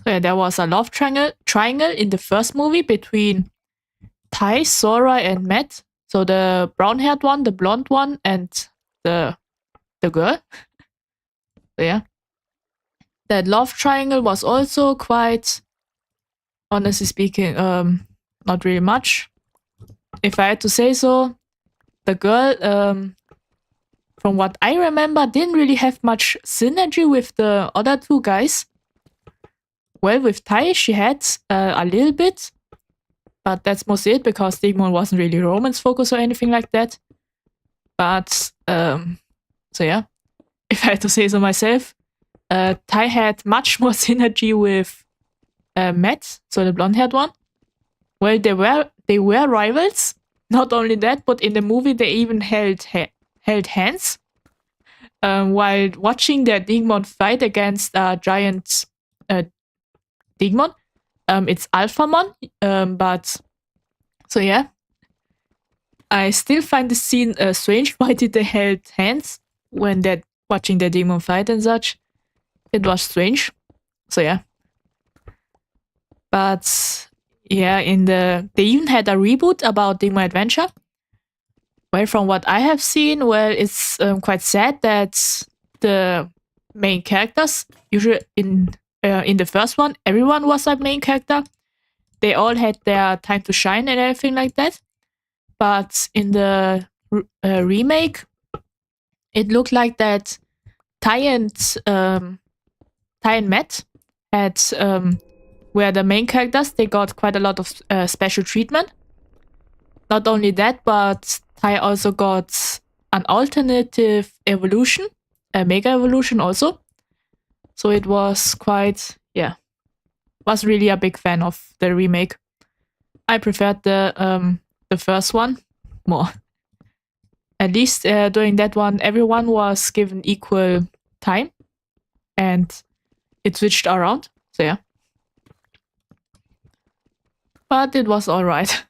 yeah, there was a love triangle in the first movie between Tai, Sora, and Matt. So the brown-haired one, the blonde one, and the girl. So yeah, that love triangle was also quite, honestly speaking, not really much. If I had to say so, the girl, from what I remember, didn't really have much synergy with the other two guys. Well, with Tai, she had a little bit, but that's mostly it because Digimon wasn't really romance focused or anything like that. But so yeah, if I had to say so myself, Tai had much more synergy with Matt, so the blonde-haired one. Well, they were rivals. Not only that, but in the movie they even held hands while watching their Digimon fight against a giant Digimon. It's Alphamon, but so yeah. I still find the scene strange. Why did they hold hands when they're watching their Digimon fight and such? It was strange. So yeah. But yeah, they even had a reboot about Digimon Adventure. Well, from what I have seen, well, it's quite sad that the main characters, usually in the first one, everyone was a main character. They all had their time to shine and everything like that. But in the remake, it looked like that Tai and Matt had were the main characters. They got quite a lot of special treatment. Not only that, but Tai also got an alternative evolution, a mega evolution also. So it was quite, yeah, was really a big fan of the remake. I preferred the first one more. At least during that one, everyone was given equal time, and it switched around. So yeah, but it was all right.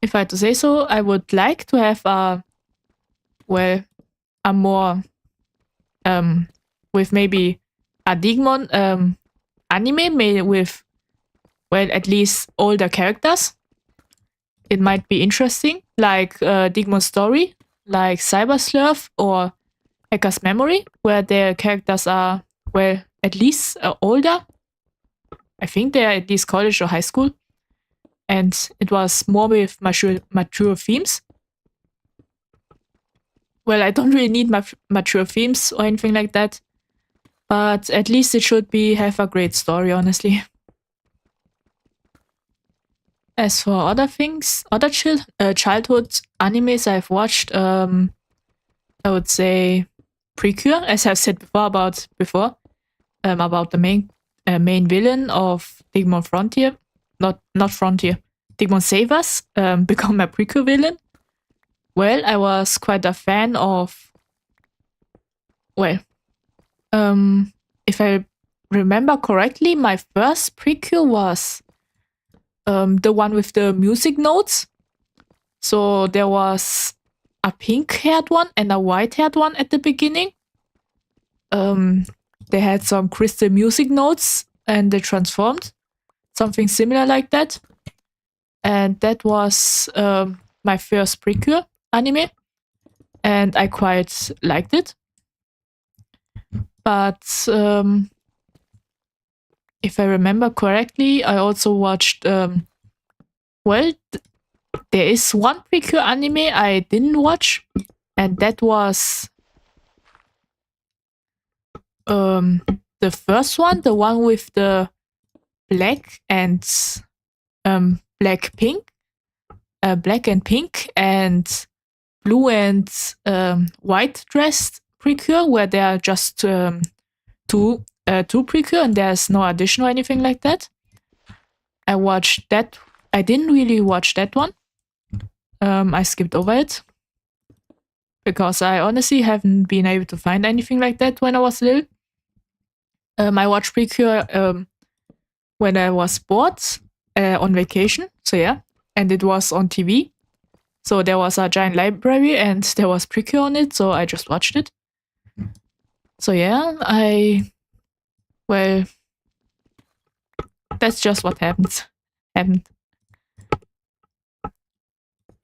If I had to say so, I would like to have a more with maybe a Digimon anime made with at least older characters. It might be interesting, like Digimon Story, like Cyber Slurf or Hacker's Memory, where their characters are at least older. I think they are at least college or high school. And it was more with mature themes. Well, I don't really need mature themes or anything like that, but at least it should have a great story, honestly. As for other things, other childhood animes I've watched, I would say Precure, as I've said about the main villain of Digimon Frontier. Not Frontier. Digimon Save Us become my Precure villain. Well, I was quite a fan of. Well, if I remember correctly, my first Precure was the one with the music notes. So there was a pink-haired one and a white-haired one at the beginning. They had some crystal music notes and they transformed. Something similar like that. And that was my first Precure anime. And I quite liked it. But if I remember correctly, I also watched there is one Precure anime I didn't watch, and that was the first one, the one with the black and black and pink and blue and white dressed Precure, where there are just two Precure and there's no addition or anything like that. I watched that. I didn't really watch that one. I skipped over it because I honestly haven't been able to find anything like that when I was little. I watched Precure when I was bored on vacation. So yeah, and it was on TV. So there was a giant library and there was Precure on it, so I just watched it. So yeah, well, that's just what happened.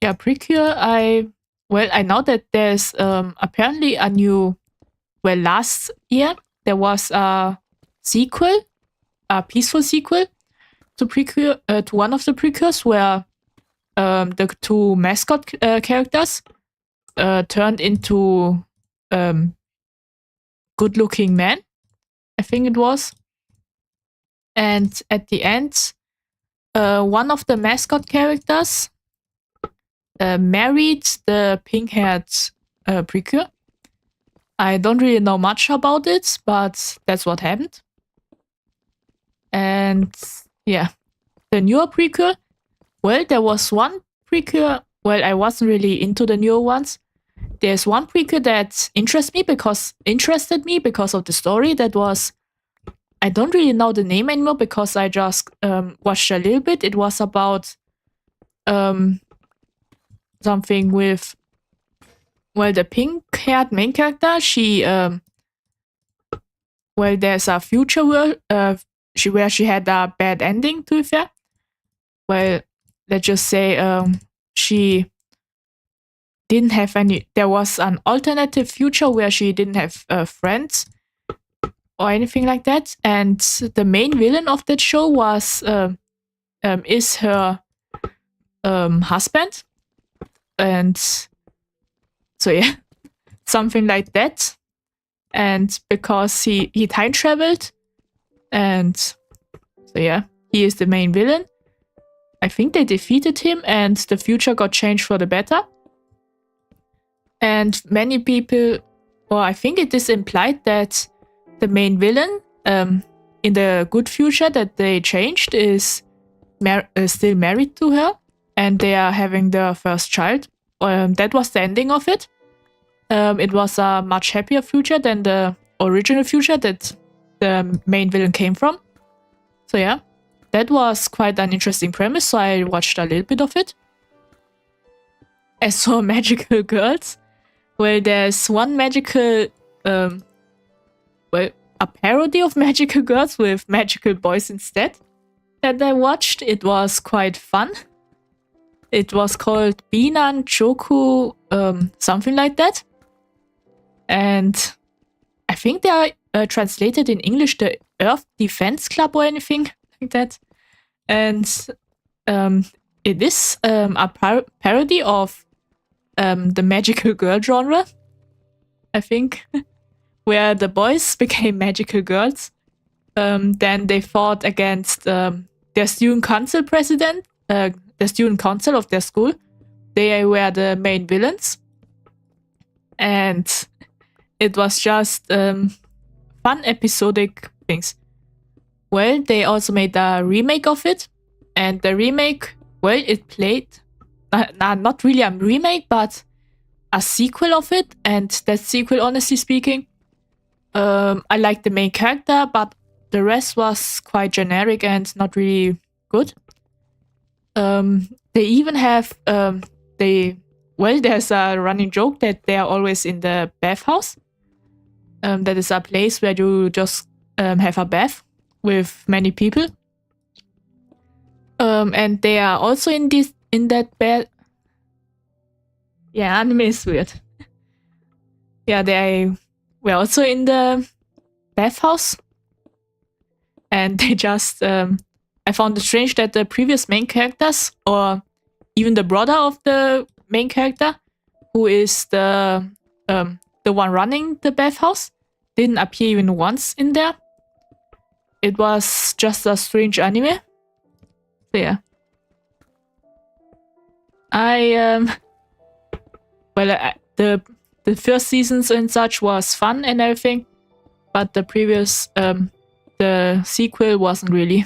Yeah, Precure, I know that there's apparently a new, last year there was a sequel, a peaceful sequel to Precure, to one of the Precures, where the two mascot characters turned into good-looking men, I think it was. And at the end, one of the mascot characters married the pink-haired Precure. I don't really know much about it, but that's what happened. And yeah, the newer Precure, there was one Precure, I wasn't really into the newer ones. There's one Precure that interested me because of the story. That was, I don't really know the name anymore because I just watched a little bit. It was about something with, the pink-haired main character. She there's a future where she had a bad ending, to be fair. Let's just say she didn't have any. There was an alternative future where she didn't have friends or anything like that, and the main villain of that show was is her husband, and so yeah, something like that. And because he time traveled, and so yeah, he is the main villain. I think they defeated him, and the future got changed for the better. And many people, or I think it is implied that the main villain in the good future that they changed is still married to her, and they are having their first child. That was the ending of it. It was a much happier future than the original future that the main villain came from. So yeah, that was quite an interesting premise, so I watched a little bit of it. As for magical girls, there's one magical, a parody of magical girls with magical boys instead that I watched. It was quite fun. It was called Binan Choku, something like that. And I think they are translated in English the Earth Defense Club or anything like that. And it is a parody of the magical girl genre, I think, where the boys became magical girls. Then they fought against their student council president, the student council of their school. They were the main villains. And it was just fun episodic things. They also made a remake of it. And the remake, it played, not really a remake, but a sequel of it. And that sequel, honestly speaking, I liked the main character, but the rest was quite generic and not really good. They even have, there's a running joke that they are always in the bathhouse. That is a place where you just have a bath with many people. And they are also in that bed. Yeah, anime is weird. Yeah, they were also in the bathhouse. And they just, I found it strange that the previous main characters, or even the brother of the main character, who is the one running the bathhouse, didn't appear even once in there. It was just a strange anime. So yeah. The first seasons and such was fun and everything, but the previous, the sequel wasn't really.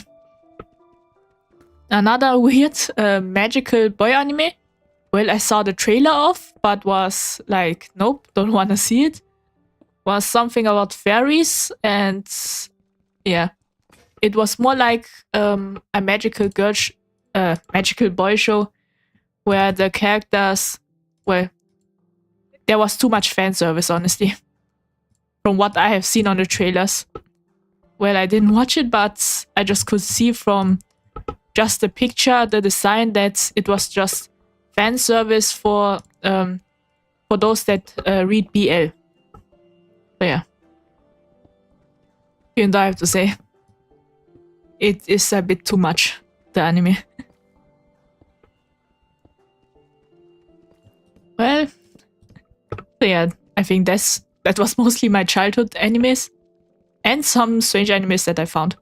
Another weird magical boy anime. I saw the trailer of, but was like, nope, don't want to see it. Was something about fairies, and yeah, it was more like a magical boy show where the characters, well, there was too much fan service, honestly, from what I have seen on the trailers. Well, I didn't watch it, but I just could see from just the picture, the design, that it was just fan service for those that read BL. So yeah, even though I have to say, it is a bit too much, the anime. Well, so yeah, I think that was mostly my childhood animes and some strange animes that I found.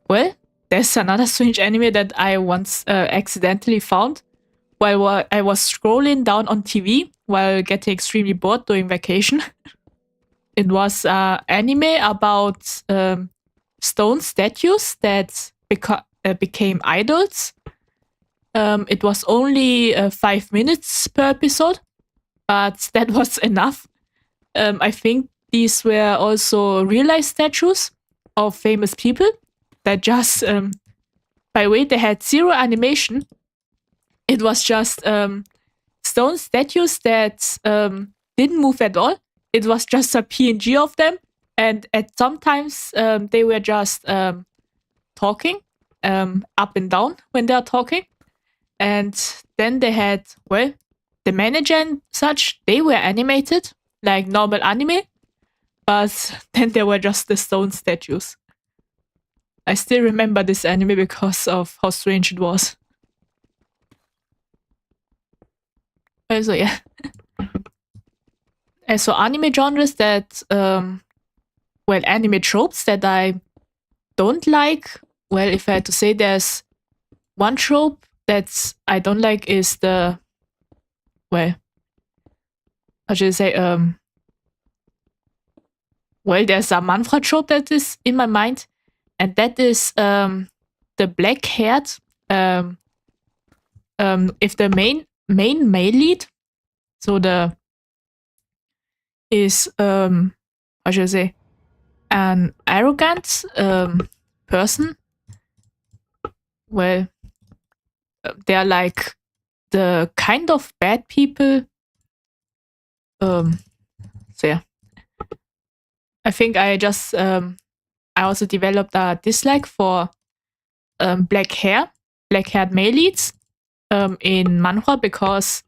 Well, there's another strange anime that I once accidentally found while I was scrolling down on TV while getting extremely bored during vacation. It was an anime about stone statues that became idols. It was only 5 minutes per episode, but that was enough. I think these were also real life statues of famous people that just, by the way, they had zero animation. It was just stone statues that didn't move at all. It was just a PNG of them. And at sometimes they were just talking up and down when they are talking. And then they had, well, the manager and such, they were animated like normal anime. But then there were just the stone statues. I still remember this anime because of how strange it was. Also, yeah. And so anime genres that, well, anime tropes that I don't like. Well, if I had to say, there's one trope that I don't like is the, well, how should I say, well, there's a manhwa trope that is in my mind, and that is the black-haired, if the main male lead, so the is how should I say, an arrogant person. Well, they're like the kind of bad people. So yeah, I think I just I also developed a dislike for black-haired male leads in manhwa, because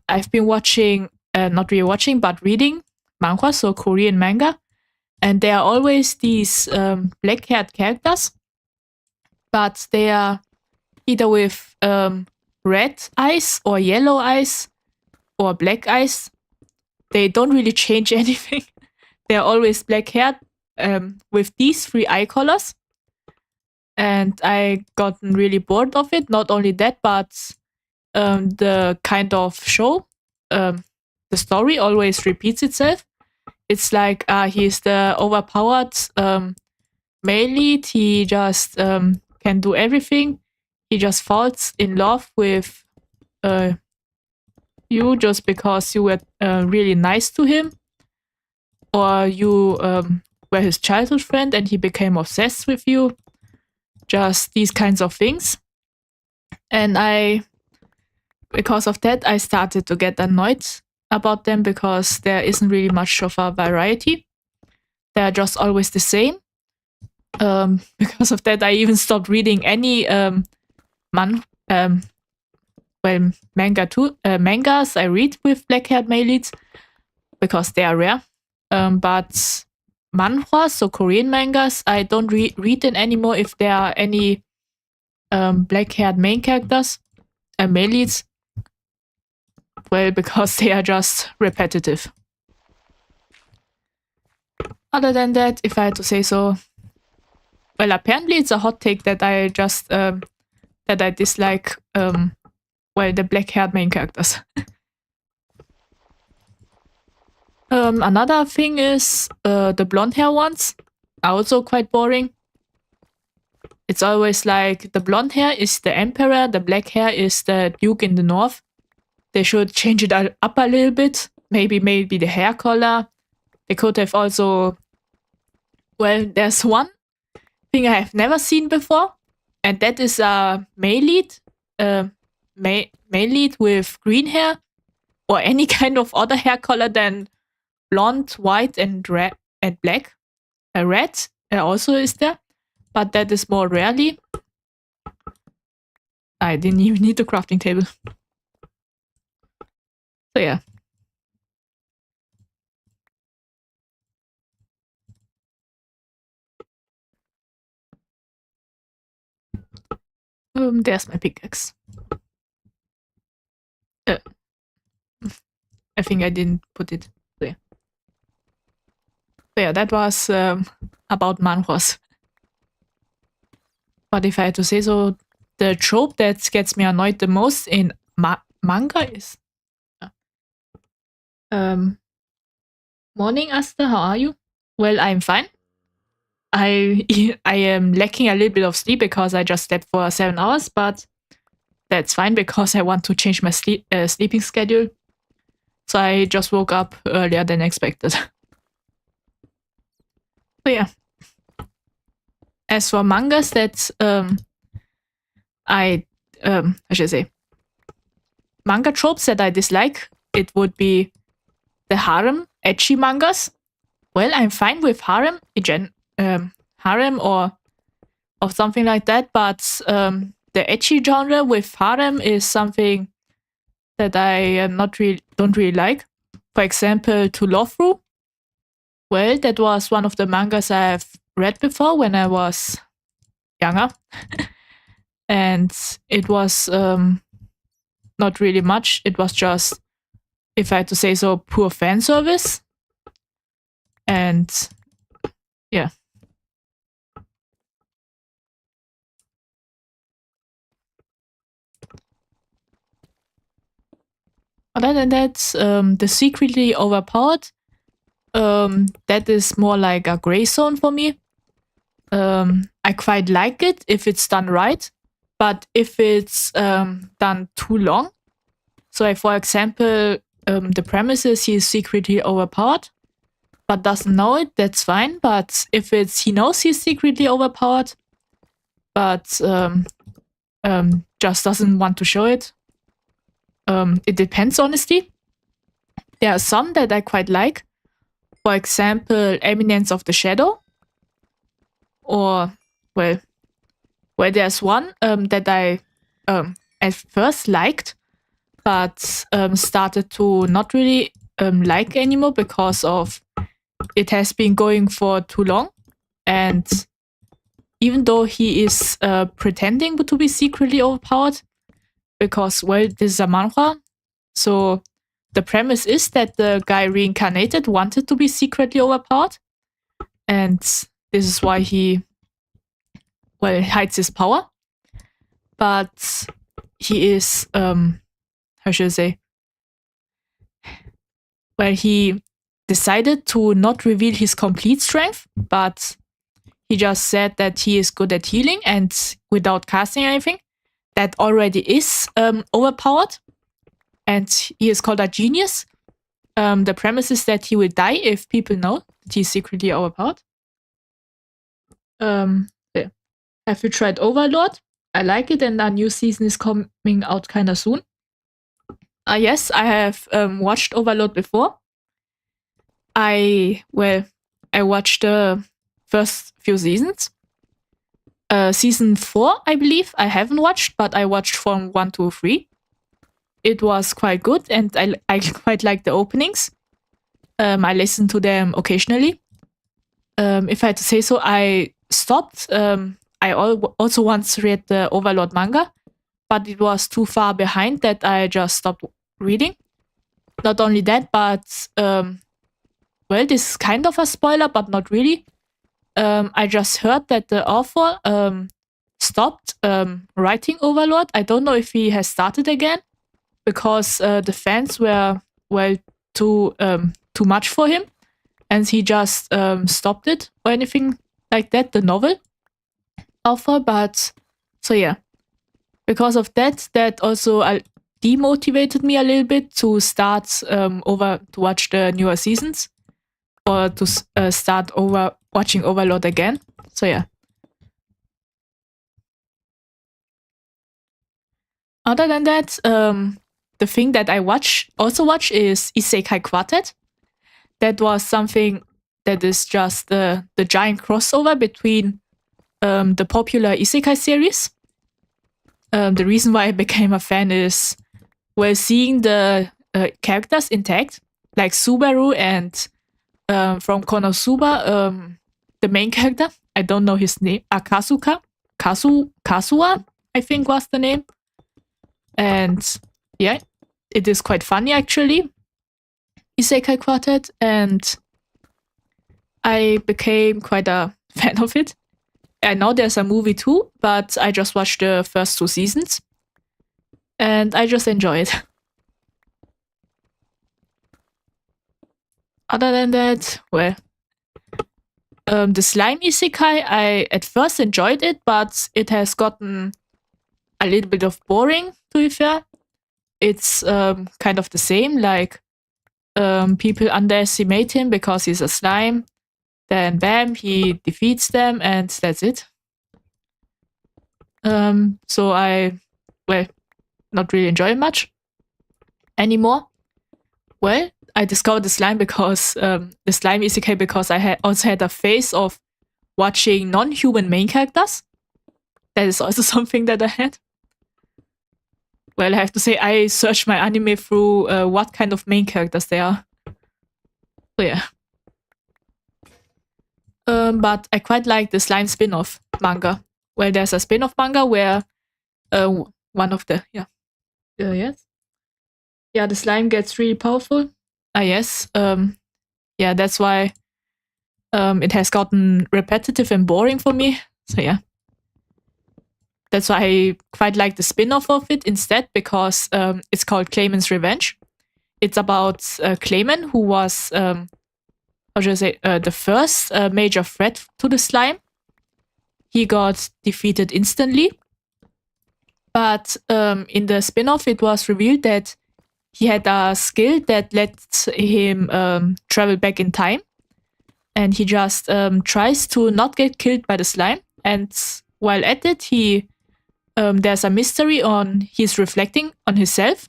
I've been watching, not really watching, but reading manhwa, so Korean manga, and there are always these black-haired characters, but they are either with red eyes or yellow eyes or black eyes. They don't really change anything. They're always black-haired with these 3 eye colors. And I gotten really bored of it. Not only that, but the kind of show, the story always repeats itself. It's like he's the overpowered male lead. He just can do everything. He just falls in love with you just because you were really nice to him, or you were his childhood friend and he became obsessed with you. Just these kinds of things. And because of that, I started to get annoyed about them, because there isn't really much of a variety. They're just always the same. Because of that, I even stopped reading any mangas I read with black-haired male leads, because they are rare. But manhwas, so Korean mangas, I don't read them anymore if there are any black-haired main characters, male leads. Well, because they are just repetitive. Other than that, if I had to say so, well, apparently it's a hot take that I just that I dislike the black-haired main characters. Another thing is the blonde hair ones are also quite boring. It's always like the blonde hair is the emperor, the black hair is the duke in the north. They should change it up a little bit. Maybe the hair color. They could have also, well, there's one thing I have never seen before, and that is a male lead male lead with green hair or any kind of other hair color than blonde, white, and red and black. Red also is there, but that is more rarely. I didn't even need the crafting table. So yeah. There's my pickaxe. I think I didn't put it there. So yeah, that was about manhwas. But if I had to say so, the trope that gets me annoyed the most in manga is... Morning, Asta, how are you? Well, I'm fine. I am lacking a little bit of sleep because I just slept for 7 hours, but that's fine because I want to change my sleeping schedule. So I just woke up earlier than expected. So yeah. As for mangas that I should say manga tropes that I dislike, it would be the harem ecchi mangas. Well, I'm fine with harem harem or something like that, but the ecchi genre with harem is something that I don't really like. For example, To Love Through. Well, that was one of the mangas I've read before when I was younger. And it was not really much. It was just, if I had to say so, poor fan service. And yeah. Other than that, the secretly overpowered, that is more like a gray zone for me. I quite like it if it's done right, but if it's done too long, so like for example, the premise is he is secretly overpowered, but doesn't know it, that's fine. But if it's he knows he's secretly overpowered, but just doesn't want to show it, it depends, honestly. There are some that I quite like. For example, Eminence of the Shadow. Or, well, there's one that I at first liked, but started to not really like anymore because of it has been going for too long. And even though he is pretending to be secretly overpowered, because, well, this is a manhwa, so the premise is that the guy reincarnated wanted to be secretly overpowered, and this is why he, well, hides his power. But he is, how should I say? Well, he decided to not reveal his complete strength, but he just said that he is good at healing and without casting anything. That already is overpowered, and he is called a genius. The premise is that he will die if people know that he's secretly overpowered. Yeah. Have you tried Overlord? I like it, and a new season is coming out kind of soon. Yes, I have watched Overlord before. I watched the first few seasons. Season 4, I believe, I haven't watched, but I watched from 1 to 3. It was quite good, and I quite like the openings. I listen to them occasionally. If I had to say so, I stopped. I also once read the Overlord manga, but it was too far behind that I just stopped reading. Not only that, but well, this is kind of a spoiler, but not really. I just heard that the author stopped writing Overlord. I don't know if he has started again because the fans were, well, too much for him, and he just stopped it or anything like that, the novel author. But so yeah, because of that also demotivated me a little bit to start to watch the newer seasons or to start watching Overlord again. So yeah. Other than that, the thing that I also watch is Isekai Quartet. That was something that is just the giant crossover between the popular Isekai series. The reason why I became a fan is seeing the characters intact, like Subaru and from Konosuba, the main character. I don't know his name. Kasua, I think was the name. And yeah, it is quite funny actually. Isekai Quartet, and I became quite a fan of it. I know there's a movie too, but I just watched the first 2 seasons and I just enjoy it. Other than that, the slime isekai, I at first enjoyed it, but it has gotten a little bit of boring, to be fair. It's kind of the same, like people underestimate him because he's a slime. Then bam, he defeats them and that's it. So I, not really enjoy it much anymore. Well, I discovered the slime because the slime isekai because I also had a phase of watching non-human main characters. That is also something that I had. Well, I have to say I searched my anime through what kind of main characters they are. So yeah. But I quite like the slime spin-off manga. Well, there's a spin-off manga where one of the yes. Yeah, the slime gets really powerful. Yes. Yeah, that's why it has gotten repetitive and boring for me. So yeah. That's why I quite like the spin-off of it instead, because it's called Clayman's Revenge. It's about Clayman, who was, how should I say, the first major threat to the slime. He got defeated instantly. But in the spin-off, it was revealed that he had a skill that lets him travel back in time. And he just tries to not get killed by the slime. And while at it, there's a mystery on he's reflecting on himself.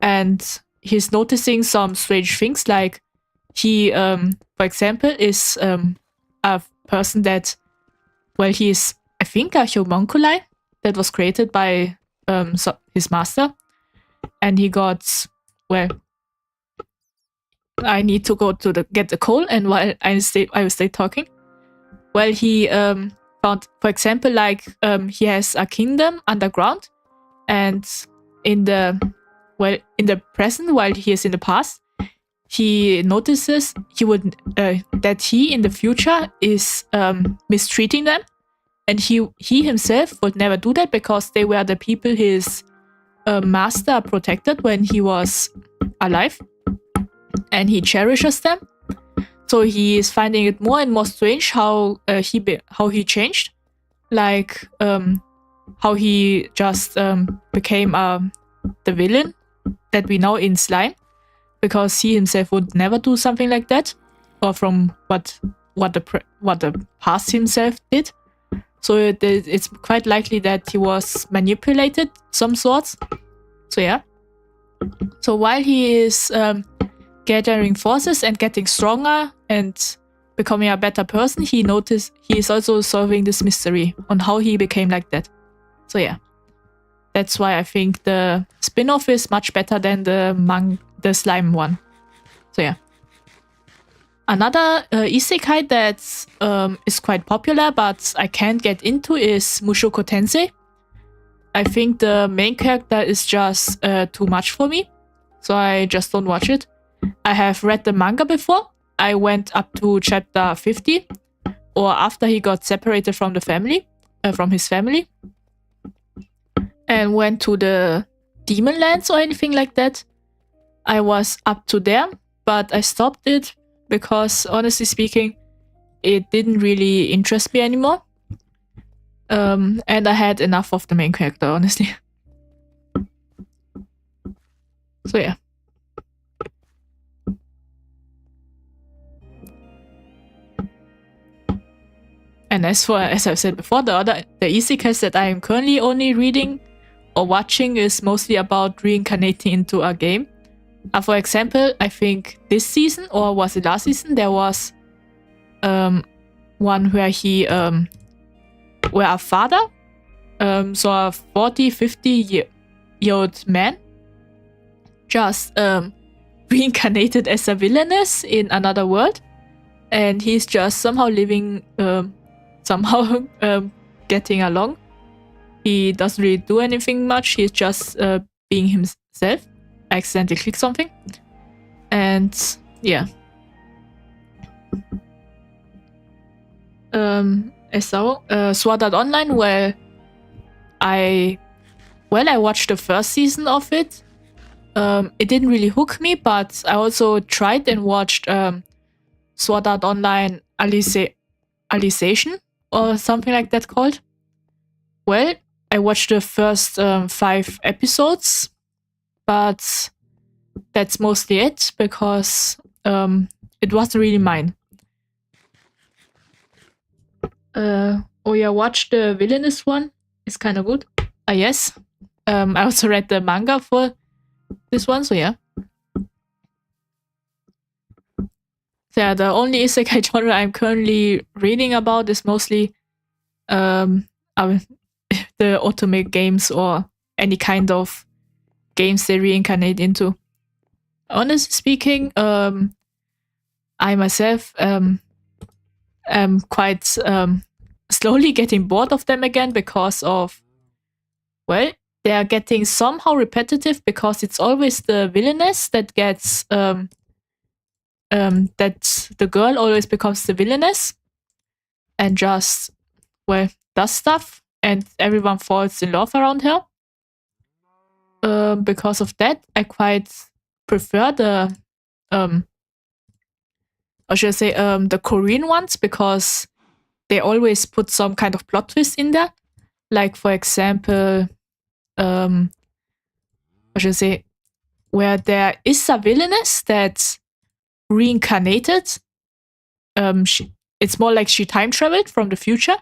And he's noticing some strange things, like he, for example, is a person that, he's, I think, a homunculi that was created by his master. And he got, I need to go to get the coal, and while I will stay talking. Well, he found, for example, like he has a kingdom underground, and in the present, while he is in the past, he notices that he in the future is mistreating them, and he himself would never do that because they were the people his master protected when he was alive, and he cherishes them. So he is finding it more and more strange how he changed, like how he just became the villain that we know in slime, because he himself would never do something like that, or from what the past himself did. So it's quite likely that he was manipulated some sorts. So yeah. So while he is gathering forces and getting stronger and becoming a better person, he noticed he is also solving this mystery on how he became like that. So yeah, that's why I think the spin-off is much better than the slime one. So yeah. Another isekai that is quite popular but I can't get into is Mushoku Tensei. I think the main character is just too much for me, so I just don't watch it. I have read the manga before. I went up to chapter 50, or after he got separated from the family, from his family, and went to the demon lands or anything like that. I was up to there, but I stopped it because, honestly speaking, it didn't really interest me anymore. And I had enough of the main character, honestly. So yeah. And as I've said before, the isekais that I am currently only reading or watching is mostly about reincarnating into a game. For example, I think this season, or was it last season, there was one where where a father, so a 40, 50-year old man, just reincarnated as a villainess in another world, and he's just somehow living, somehow getting along. He doesn't really do anything much. He's just being himself. I accidentally clicked something, and yeah. Sword Art Online, I watched the first season of it. It didn't really hook me, but I also tried and watched Sword Art Online Alicization or something like that called. Well, I watched the first 5 episodes, but that's mostly it because it wasn't really mine. Watch the villainous one. It's kind of good. Yes. I also read the manga for this one, so yeah. Yeah, the only isekai genre I'm currently reading about is mostly the otome games or any kind of games they reincarnate into. Honestly speaking, I myself am quite slowly getting bored of them again because of, well, they are getting somehow repetitive because it's always the villainess that gets that the girl always becomes the villainess and just, well, does stuff and everyone falls in love around her. Because of that, I quite prefer the the Korean ones because they always put some kind of plot twist in there. Like, for example, where there is a villainess that's reincarnated. It's more like she time traveled from the future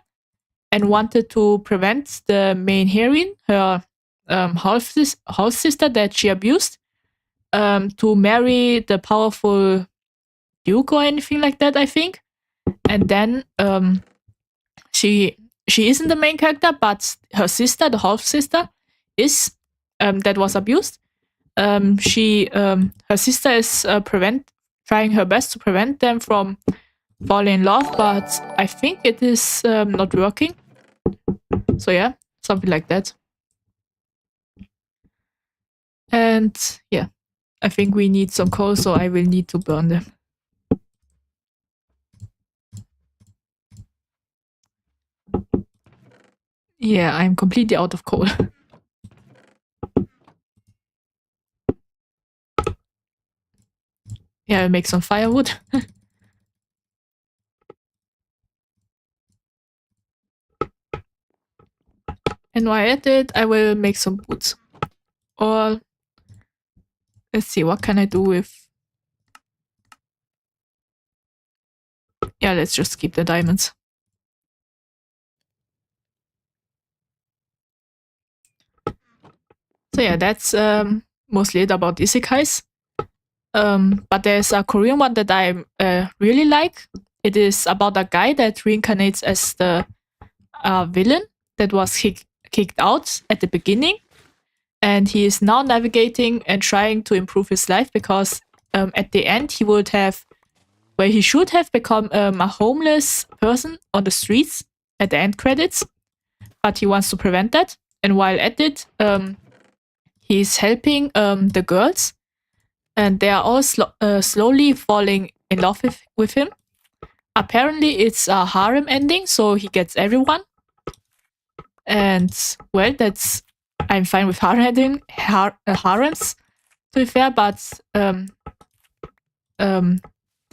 and wanted to prevent the main heroine, her half sister that she abused, to marry the powerful duke or anything like that, I think. And then she isn't the main character, but her sister, the half sister, is that was abused. Her sister is trying her best to prevent them from falling in love, but I think it is not working. So yeah, something like that. And yeah, I think we need some coal, so I will need to burn them. Yeah, I'm completely out of coal. Yeah, I'll make some firewood. And while at it, I will make some boots. Or let's see, what can I do with... Yeah, let's just keep the diamonds. So yeah, that's mostly it about isekais. But there's a Korean one that I really like. It is about a guy that reincarnates as the villain that was kicked out at the beginning. And he is now navigating and trying to improve his life because at the end he would have, well, he should have become a homeless person on the streets at the end credits. But he wants to prevent that. And while at it, he's helping the girls. And they are all slowly falling in love with him. Apparently, it's a harem ending, so he gets everyone. And, well, I'm fine with harems, to be fair, but the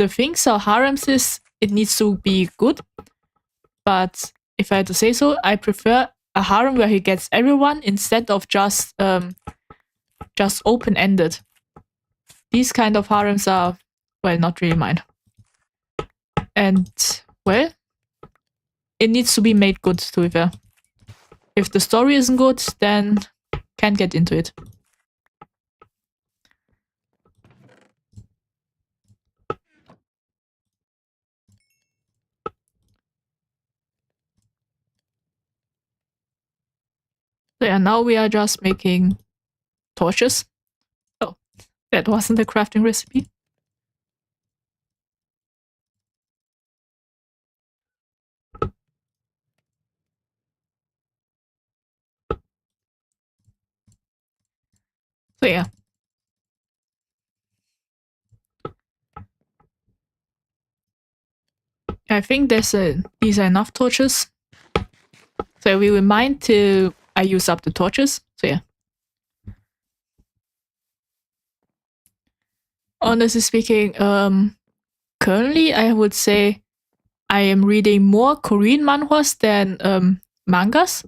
thing so harems is it needs to be good. But if I had to say so, I prefer a harem where he gets everyone instead of just open-ended. These kind of harems are, well, not really mine. And, well, it needs to be made good, to be fair. If the story isn't good, then can't get into it. So yeah, now we are just making torches. Oh, that wasn't the crafting recipe. So yeah. I think these are enough torches. So we remind till I use up the torches. So yeah. Honestly speaking, currently I would say I am reading more Korean manhwas than mangas.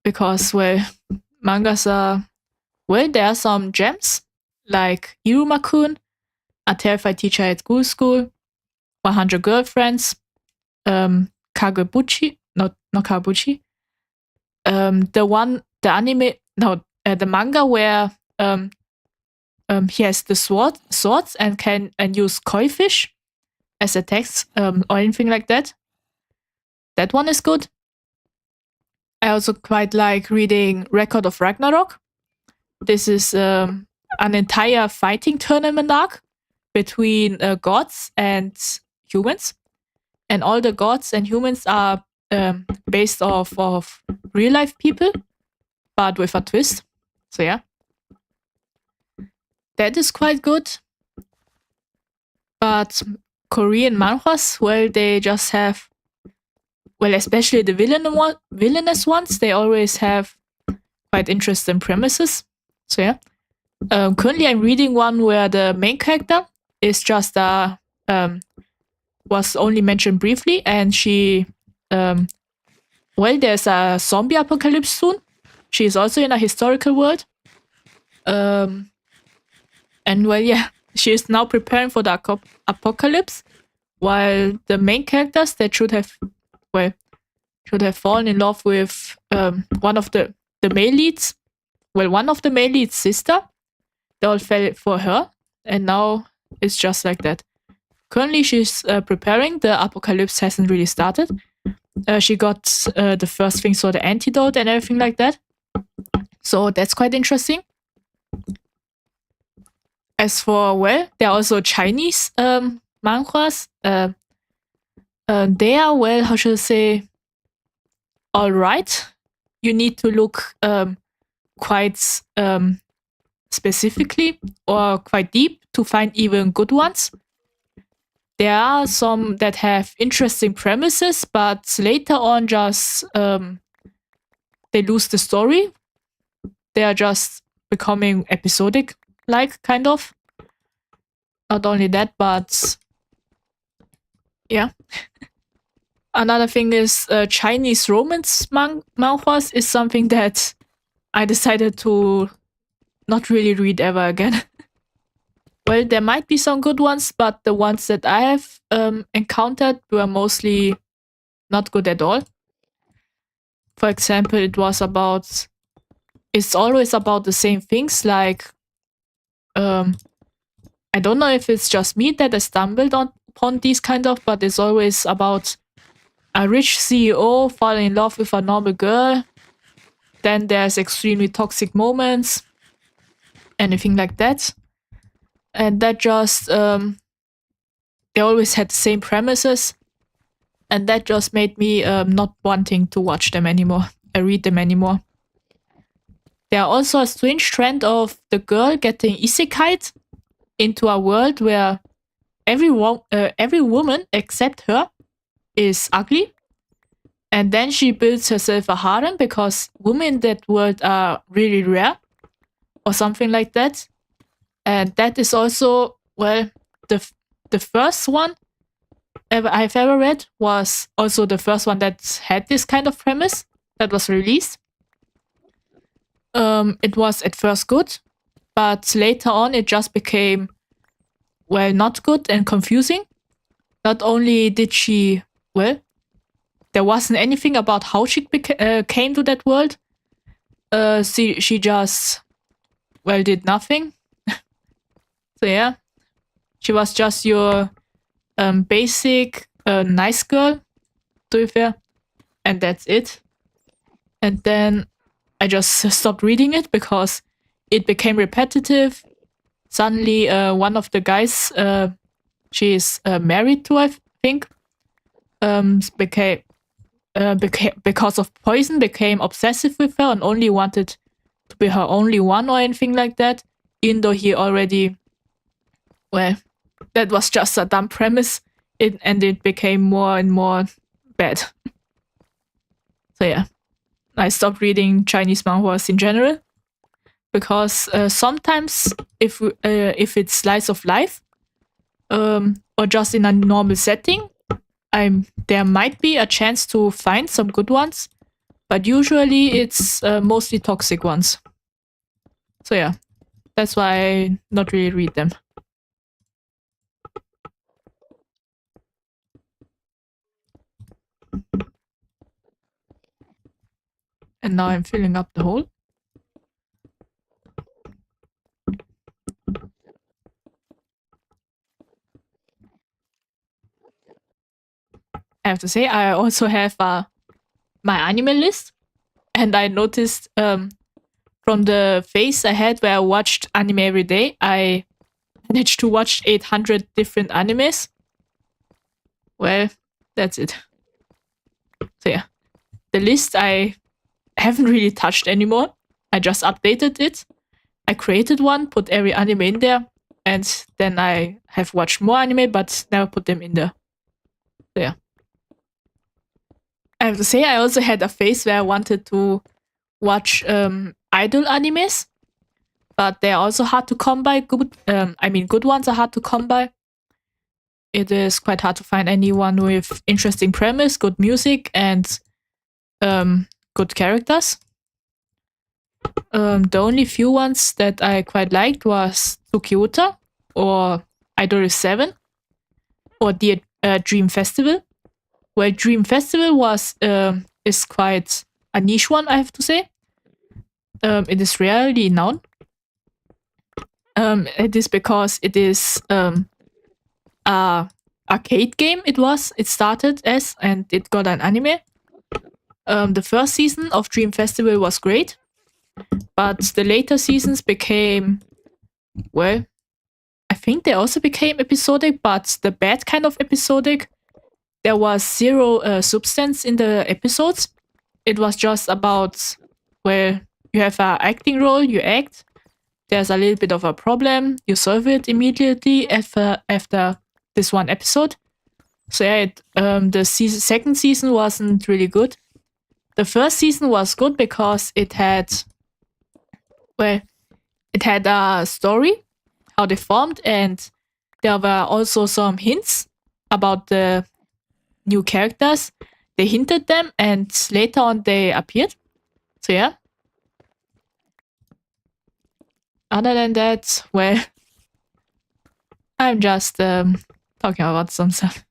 Because, well, mangas are, well, there are some gems like Iruma-kun, A Terrified Teacher at School, 100 Girlfriends, Kagebuchi, not Kagebuchi, the manga where he has the swords and can use koi fish as a text or anything like that. That one is good. I also quite like reading Record of Ragnarok. This is an entire fighting tournament arc between gods and humans, and all the gods and humans are based off of real life people, but with a twist. So yeah, that is quite good. But Korean manhwas, well, they just have, well, especially the villainous ones, they always have quite interesting premises. So yeah, currently I'm reading one where the main character is just was only mentioned briefly, and she, well, there's a zombie apocalypse soon. She is also in a historical world, and well, yeah, she is now preparing for the apocalypse, while the main characters that should have fallen in love with one of the male leads. Well, one of the male leads' sister, they all fell for her, and now it's just like that. Currently, she's preparing. The apocalypse hasn't really started. She got the first things for the antidote and everything like that. So that's quite interesting. As for, well, there are also Chinese manhwas. They are, well, how should I say, all right. You need to look quite specifically or quite deep to find even good ones. There are some that have interesting premises, but later on just they lose the story. They are just becoming episodic, like, kind of. Not only that, but yeah. Another thing is Chinese romance manhwas is something that I decided to not really read ever again. Well, there might be some good ones, but the ones that I have encountered were mostly not good at all. For example, it's always about the same things, like, I don't know if it's just me that I stumbled upon these kind of, but it's always about a rich CEO falling in love with a normal girl. Then there's extremely toxic moments, anything like that. And that just, they always had the same premises. And that just made me not wanting to watch them anymore, read them anymore. There are also a strange trend of the girl getting isekai'd into a world where every woman except her is ugly. And then she builds herself a harem because women in that world are really rare or something like that. And that is also, well, the first one I've ever read was also the first one that had this kind of premise that was released. It was at first good, but later on it just became, well, not good and confusing. Not only did she, well, there wasn't anything about how she came to that world. she just did nothing. So yeah, she was just your basic nice girl, to be fair, and that's it. And then I just stopped reading it because it became repetitive. Suddenly, one of the guys she's married to, I think, became because of poison, became obsessive with her and only wanted to be her only one or anything like that. Even though he already, that was just a dumb premise, and it became more and more bad. So yeah, I stopped reading Chinese manhwas in general because sometimes if it's slice of life, or just in a normal setting, there might be a chance to find some good ones, but usually it's mostly toxic ones. So yeah, that's why I not really read them. And now I'm filling up the hole. I have to say, I also have my anime list, and I noticed from the phase I had where I watched anime every day, I managed to watch 800 different animes. Well, that's it. So yeah, the list I haven't really touched anymore. I just updated it. I created one, put every anime in there, and then I have watched more anime, but never put them in there. So yeah. I have to say, I also had a phase where I wanted to watch idol animes, but they're also hard to come by. Good ones are hard to come by. It is quite hard to find anyone with interesting premise, good music, and good characters. The only few ones that I quite liked was Tsukiuta or Idol 7 or the Dream Festival. Well, Dream Festival is quite a niche one, I have to say. It is rarely known. It is because it is a arcade game. It started as, and it got an anime. The first season of Dream Festival was great, but the later seasons became, I think they also became episodic, but the bad kind of episodic. There was zero substance in the episodes. It was just about, you have an acting role, you act. There's a little bit of a problem, you solve it immediately after this one episode. So yeah, the second season wasn't really good. The first season was good because it had a story, how they formed, and there were also some hints about the new characters. They hinted them, and later on they appeared. So yeah. Other than that, I'm just talking about some stuff.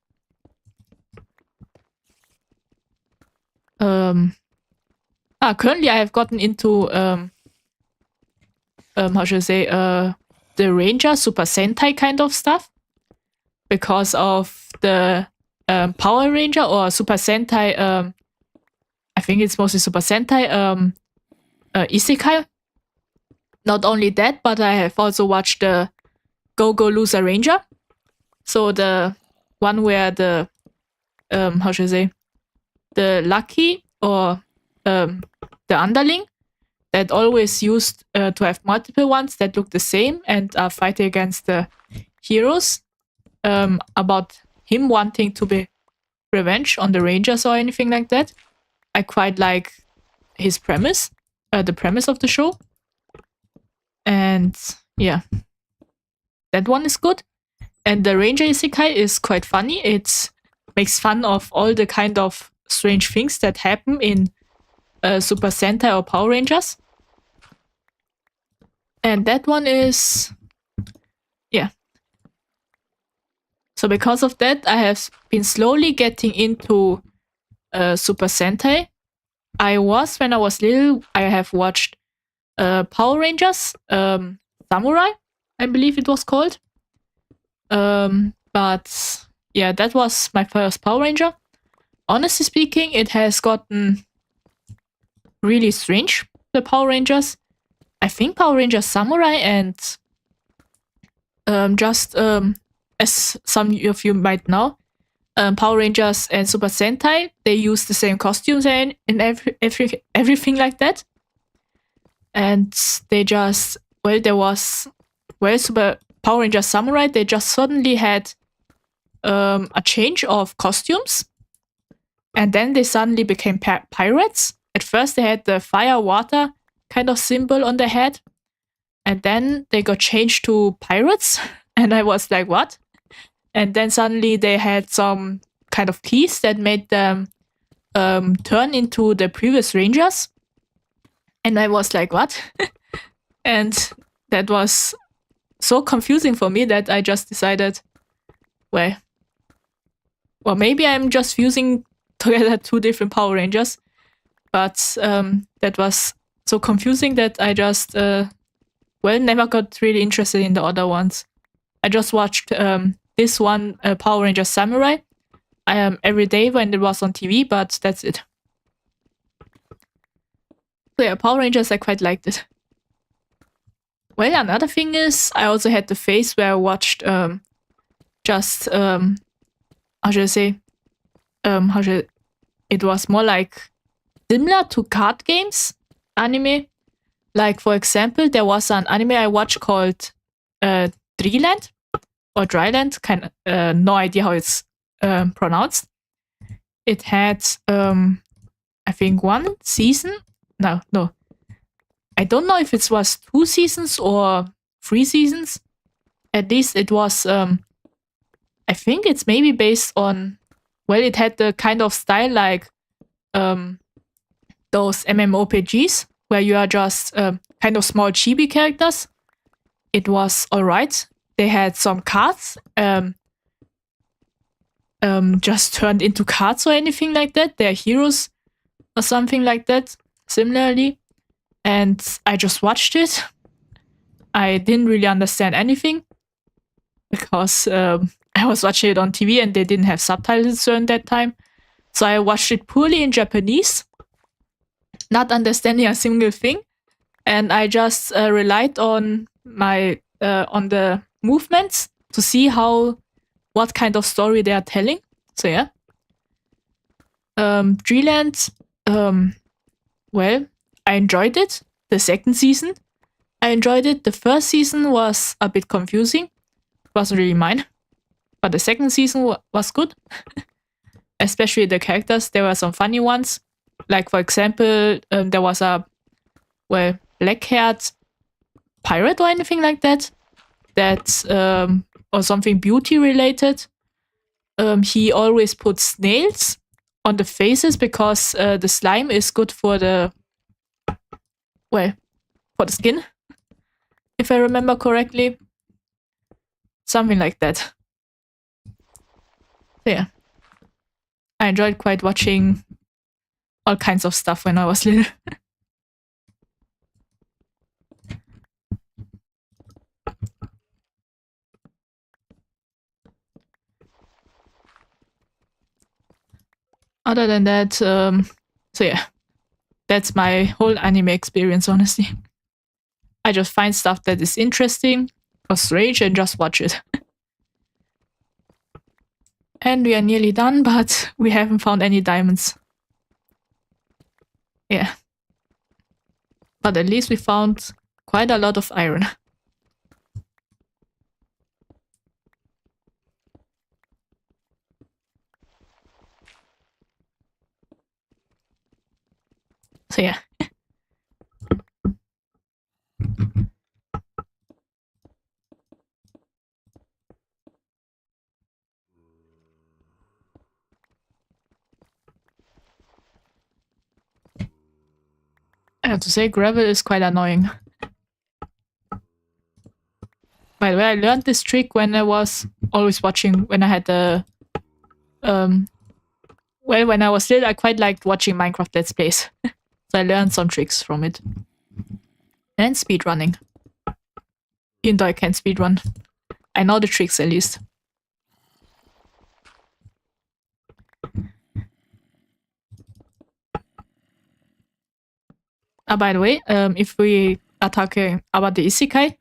Currently I have gotten into how should I say, the Ranger Super Sentai kind of stuff because of the Power Ranger or Super Sentai. I think it's mostly Super Sentai Isekai. Not only that, but I have also watched the Go Go Loser Ranger. So the one where the how should I say, the lucky or the underling that always used to have multiple ones that look the same and are fighting against the heroes, about him wanting to be revenge on the Rangers or anything like that. I quite like his premise, the premise of the show. And yeah, that one is good. And the Ranger Isekai is quite funny. It makes fun of all the kind of strange things that happen in Super Sentai or Power Rangers. And that one is, yeah. So because of that, I have been slowly getting into Super Sentai. when I was little, I have watched Power Rangers, Samurai, I believe it was called. But yeah, that was my first Power Ranger. Honestly speaking, it has gotten really strange, the Power Rangers. I think Power Rangers Samurai and as some of you might know, Power Rangers and Super Sentai, they use the same costumes and everything like that. And they just, Super Power Rangers Samurai, they just suddenly had a change of costumes. And then they suddenly became pirates. At first, they had the fire water kind of symbol on their head. And then they got changed to pirates. And I was like, what? And then suddenly they had some kind of keys that made them turn into the previous Rangers. And I was like, what? And that was so confusing for me that I just decided, well, maybe I'm just fusing together two different Power Rangers. But that was so confusing that I just, never got really interested in the other ones. I just watched this one, Power Rangers Samurai, every day when it was on TV, but that's it. So yeah, Power Rangers, I quite liked it. Well, another thing is, I also had the phase where I watched how should I say? It was more like similar to card games anime. Like, for example, there was an anime I watched called Dryland or Dryland, no idea how it's pronounced. It had, I think, one season. No. I don't know if it was 2 seasons or 3 seasons. At least it was, I think it's maybe based on, it had the kind of style like those MMORPGs where you are just kind of small chibi characters. It was alright. They had some cards just turned into cards or anything like that. They're heroes or something like that, similarly. And I just watched it. I didn't really understand anything because I was watching it on TV and they didn't have subtitles during that time. So I watched it purely in Japanese, not understanding a single thing. And I just relied on my on the movements to see what kind of story they are telling. So yeah. Dreamland, I enjoyed it. The second season, I enjoyed it. The first season was a bit confusing. It wasn't really mine. But the second season was good. Especially the characters. There were some funny ones. Like, for example, there was a, black-haired pirate or anything like that. Or something beauty-related. He always puts nails on the faces because the slime is good for the skin, if I remember correctly. Something like that. So yeah. I enjoyed quite watching all kinds of stuff when I was little. Other than that, so yeah. That's my whole anime experience, honestly. I just find stuff that is interesting or strange and just watch it. And we are nearly done, but we haven't found any diamonds. Yeah. But at least we found quite a lot of iron. So yeah. I have to say, gravel is quite annoying. By the way, I learned this trick when I was always watching, when I had the well, when I was little, I quite liked watching Minecraft Let's Plays. So I learned some tricks from it. And speedrunning. Even though I can't speedrun. I know the tricks at least. By the way, if we are talking about the isekai,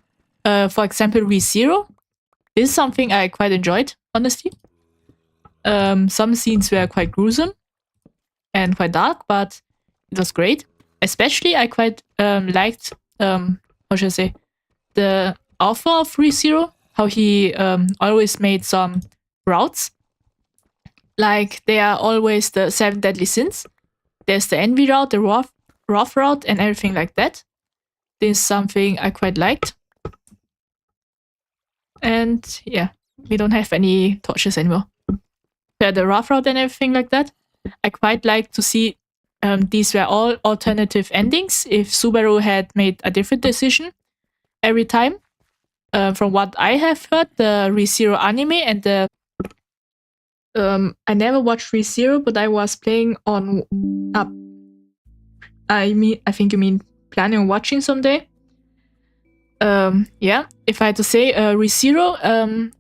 for example, ReZero, this is something I quite enjoyed, honestly. Some scenes were quite gruesome and quite dark, but it was great. Especially, I quite liked, how should I say, the author of ReZero, how he always made some routes. Like, they are always the 7 deadly sins. There's the envy route, the wrath route, and everything like that. This is something I quite liked. And yeah, we don't have any torches anymore. The wrath route and everything like that. I quite like to see these were all alternative endings if Subaru had made a different decision every time. From what I have heard, the ReZero anime and the I never watched ReZero, but I was playing on I think you mean planning on watching someday. Yeah, if I had to say ReZero,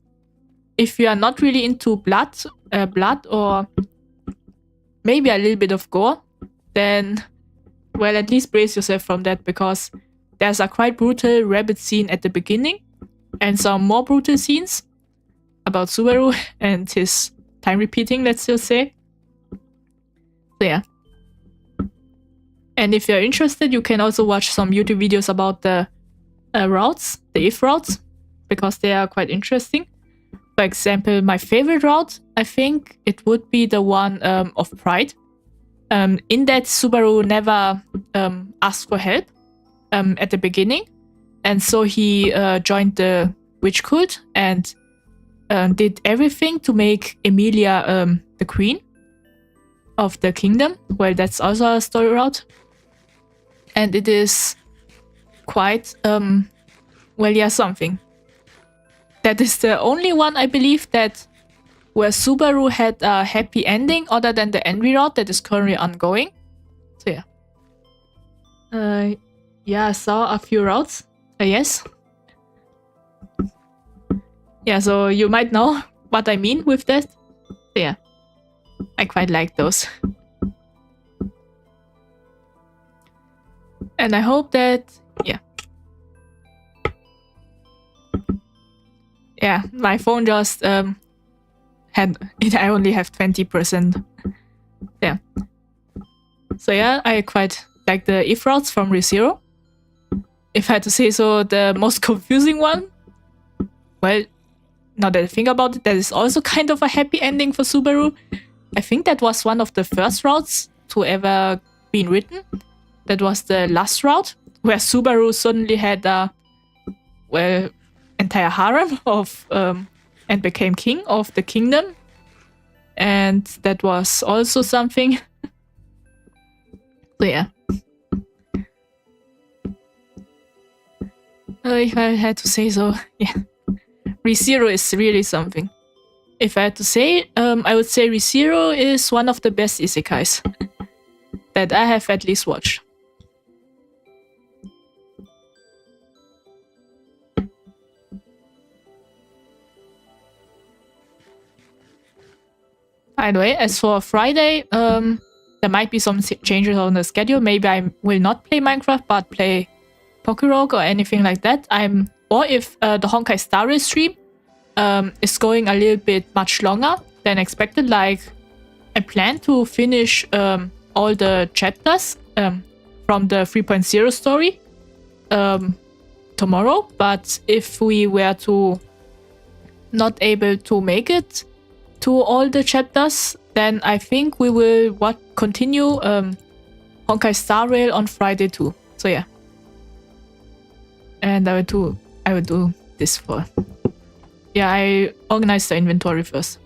if you are not really into blood or maybe a little bit of gore, then well, at least brace yourself from that, because there's a quite brutal rabbit scene at the beginning and some more brutal scenes about Subaru and his time repeating, let's still say. So yeah. And if you're interested, you can also watch some YouTube videos about the routes, the if routes, because they are quite interesting. For example, my favorite route, I think it would be the one of Pride. In that, Subaru never asked for help at the beginning. And so he joined the witch cult and did everything to make Emilia the queen of the kingdom. Well, that's also a story route. And it is quite, well, yeah, something. That is the only one, I believe, that where Subaru had a happy ending other than the envy route that is currently ongoing. So yeah. Yeah, I saw a few routes. Yes. Yeah, so you might know what I mean with that. So yeah. I quite like those. And I hope that, yeah. Yeah, my phone just I only have 20%. Yeah. So yeah, I quite like the if routes from ReZero. If I had to say so, the most confusing one, well, now that I think about it, that is also kind of a happy ending for Subaru. I think that was one of the first routes to ever been written. That was the last route, where Subaru suddenly had a, well, entire harem of, and became king of the kingdom. And that was also something. So yeah. If I had to say so, yeah. ReZero is really something. If I had to say, I would say ReZero is one of the best isekais that I have at least watched. By the way, as for Friday, there might be some changes on the schedule. Maybe I will not play Minecraft, but play Pokerogue or anything like that. Or if the Honkai Star Rail stream is going a little bit much longer than expected. Like, I plan to finish all the chapters from the 3.0 story tomorrow. But if we were to not able to make it to all the chapters, then I think we will continue Honkai Star Rail on Friday too. So yeah. And I will do this for. Yeah, I organized the inventory first.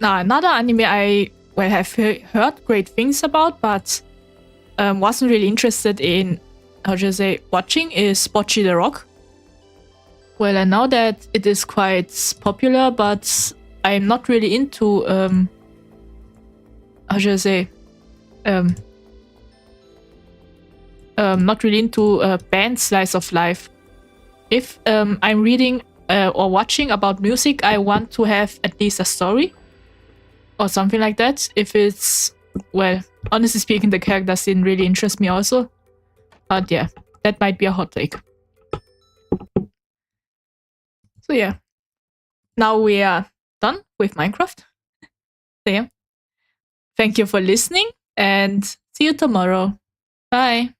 Now, another anime I well, I've heard great things about, but wasn't really interested in, how should I say, watching is Bocce the Rock. Well, I know that it is quite popular, but I'm not really into, how should I say, not really into band slice of life. If I'm reading or watching about music, I want to have at least a story or something like that. If it's, well, honestly speaking, the characters didn't really interest me also. But yeah, that might be a hot take. So yeah, now we are done with Minecraft. So yeah, thank you for listening and see you tomorrow. Bye.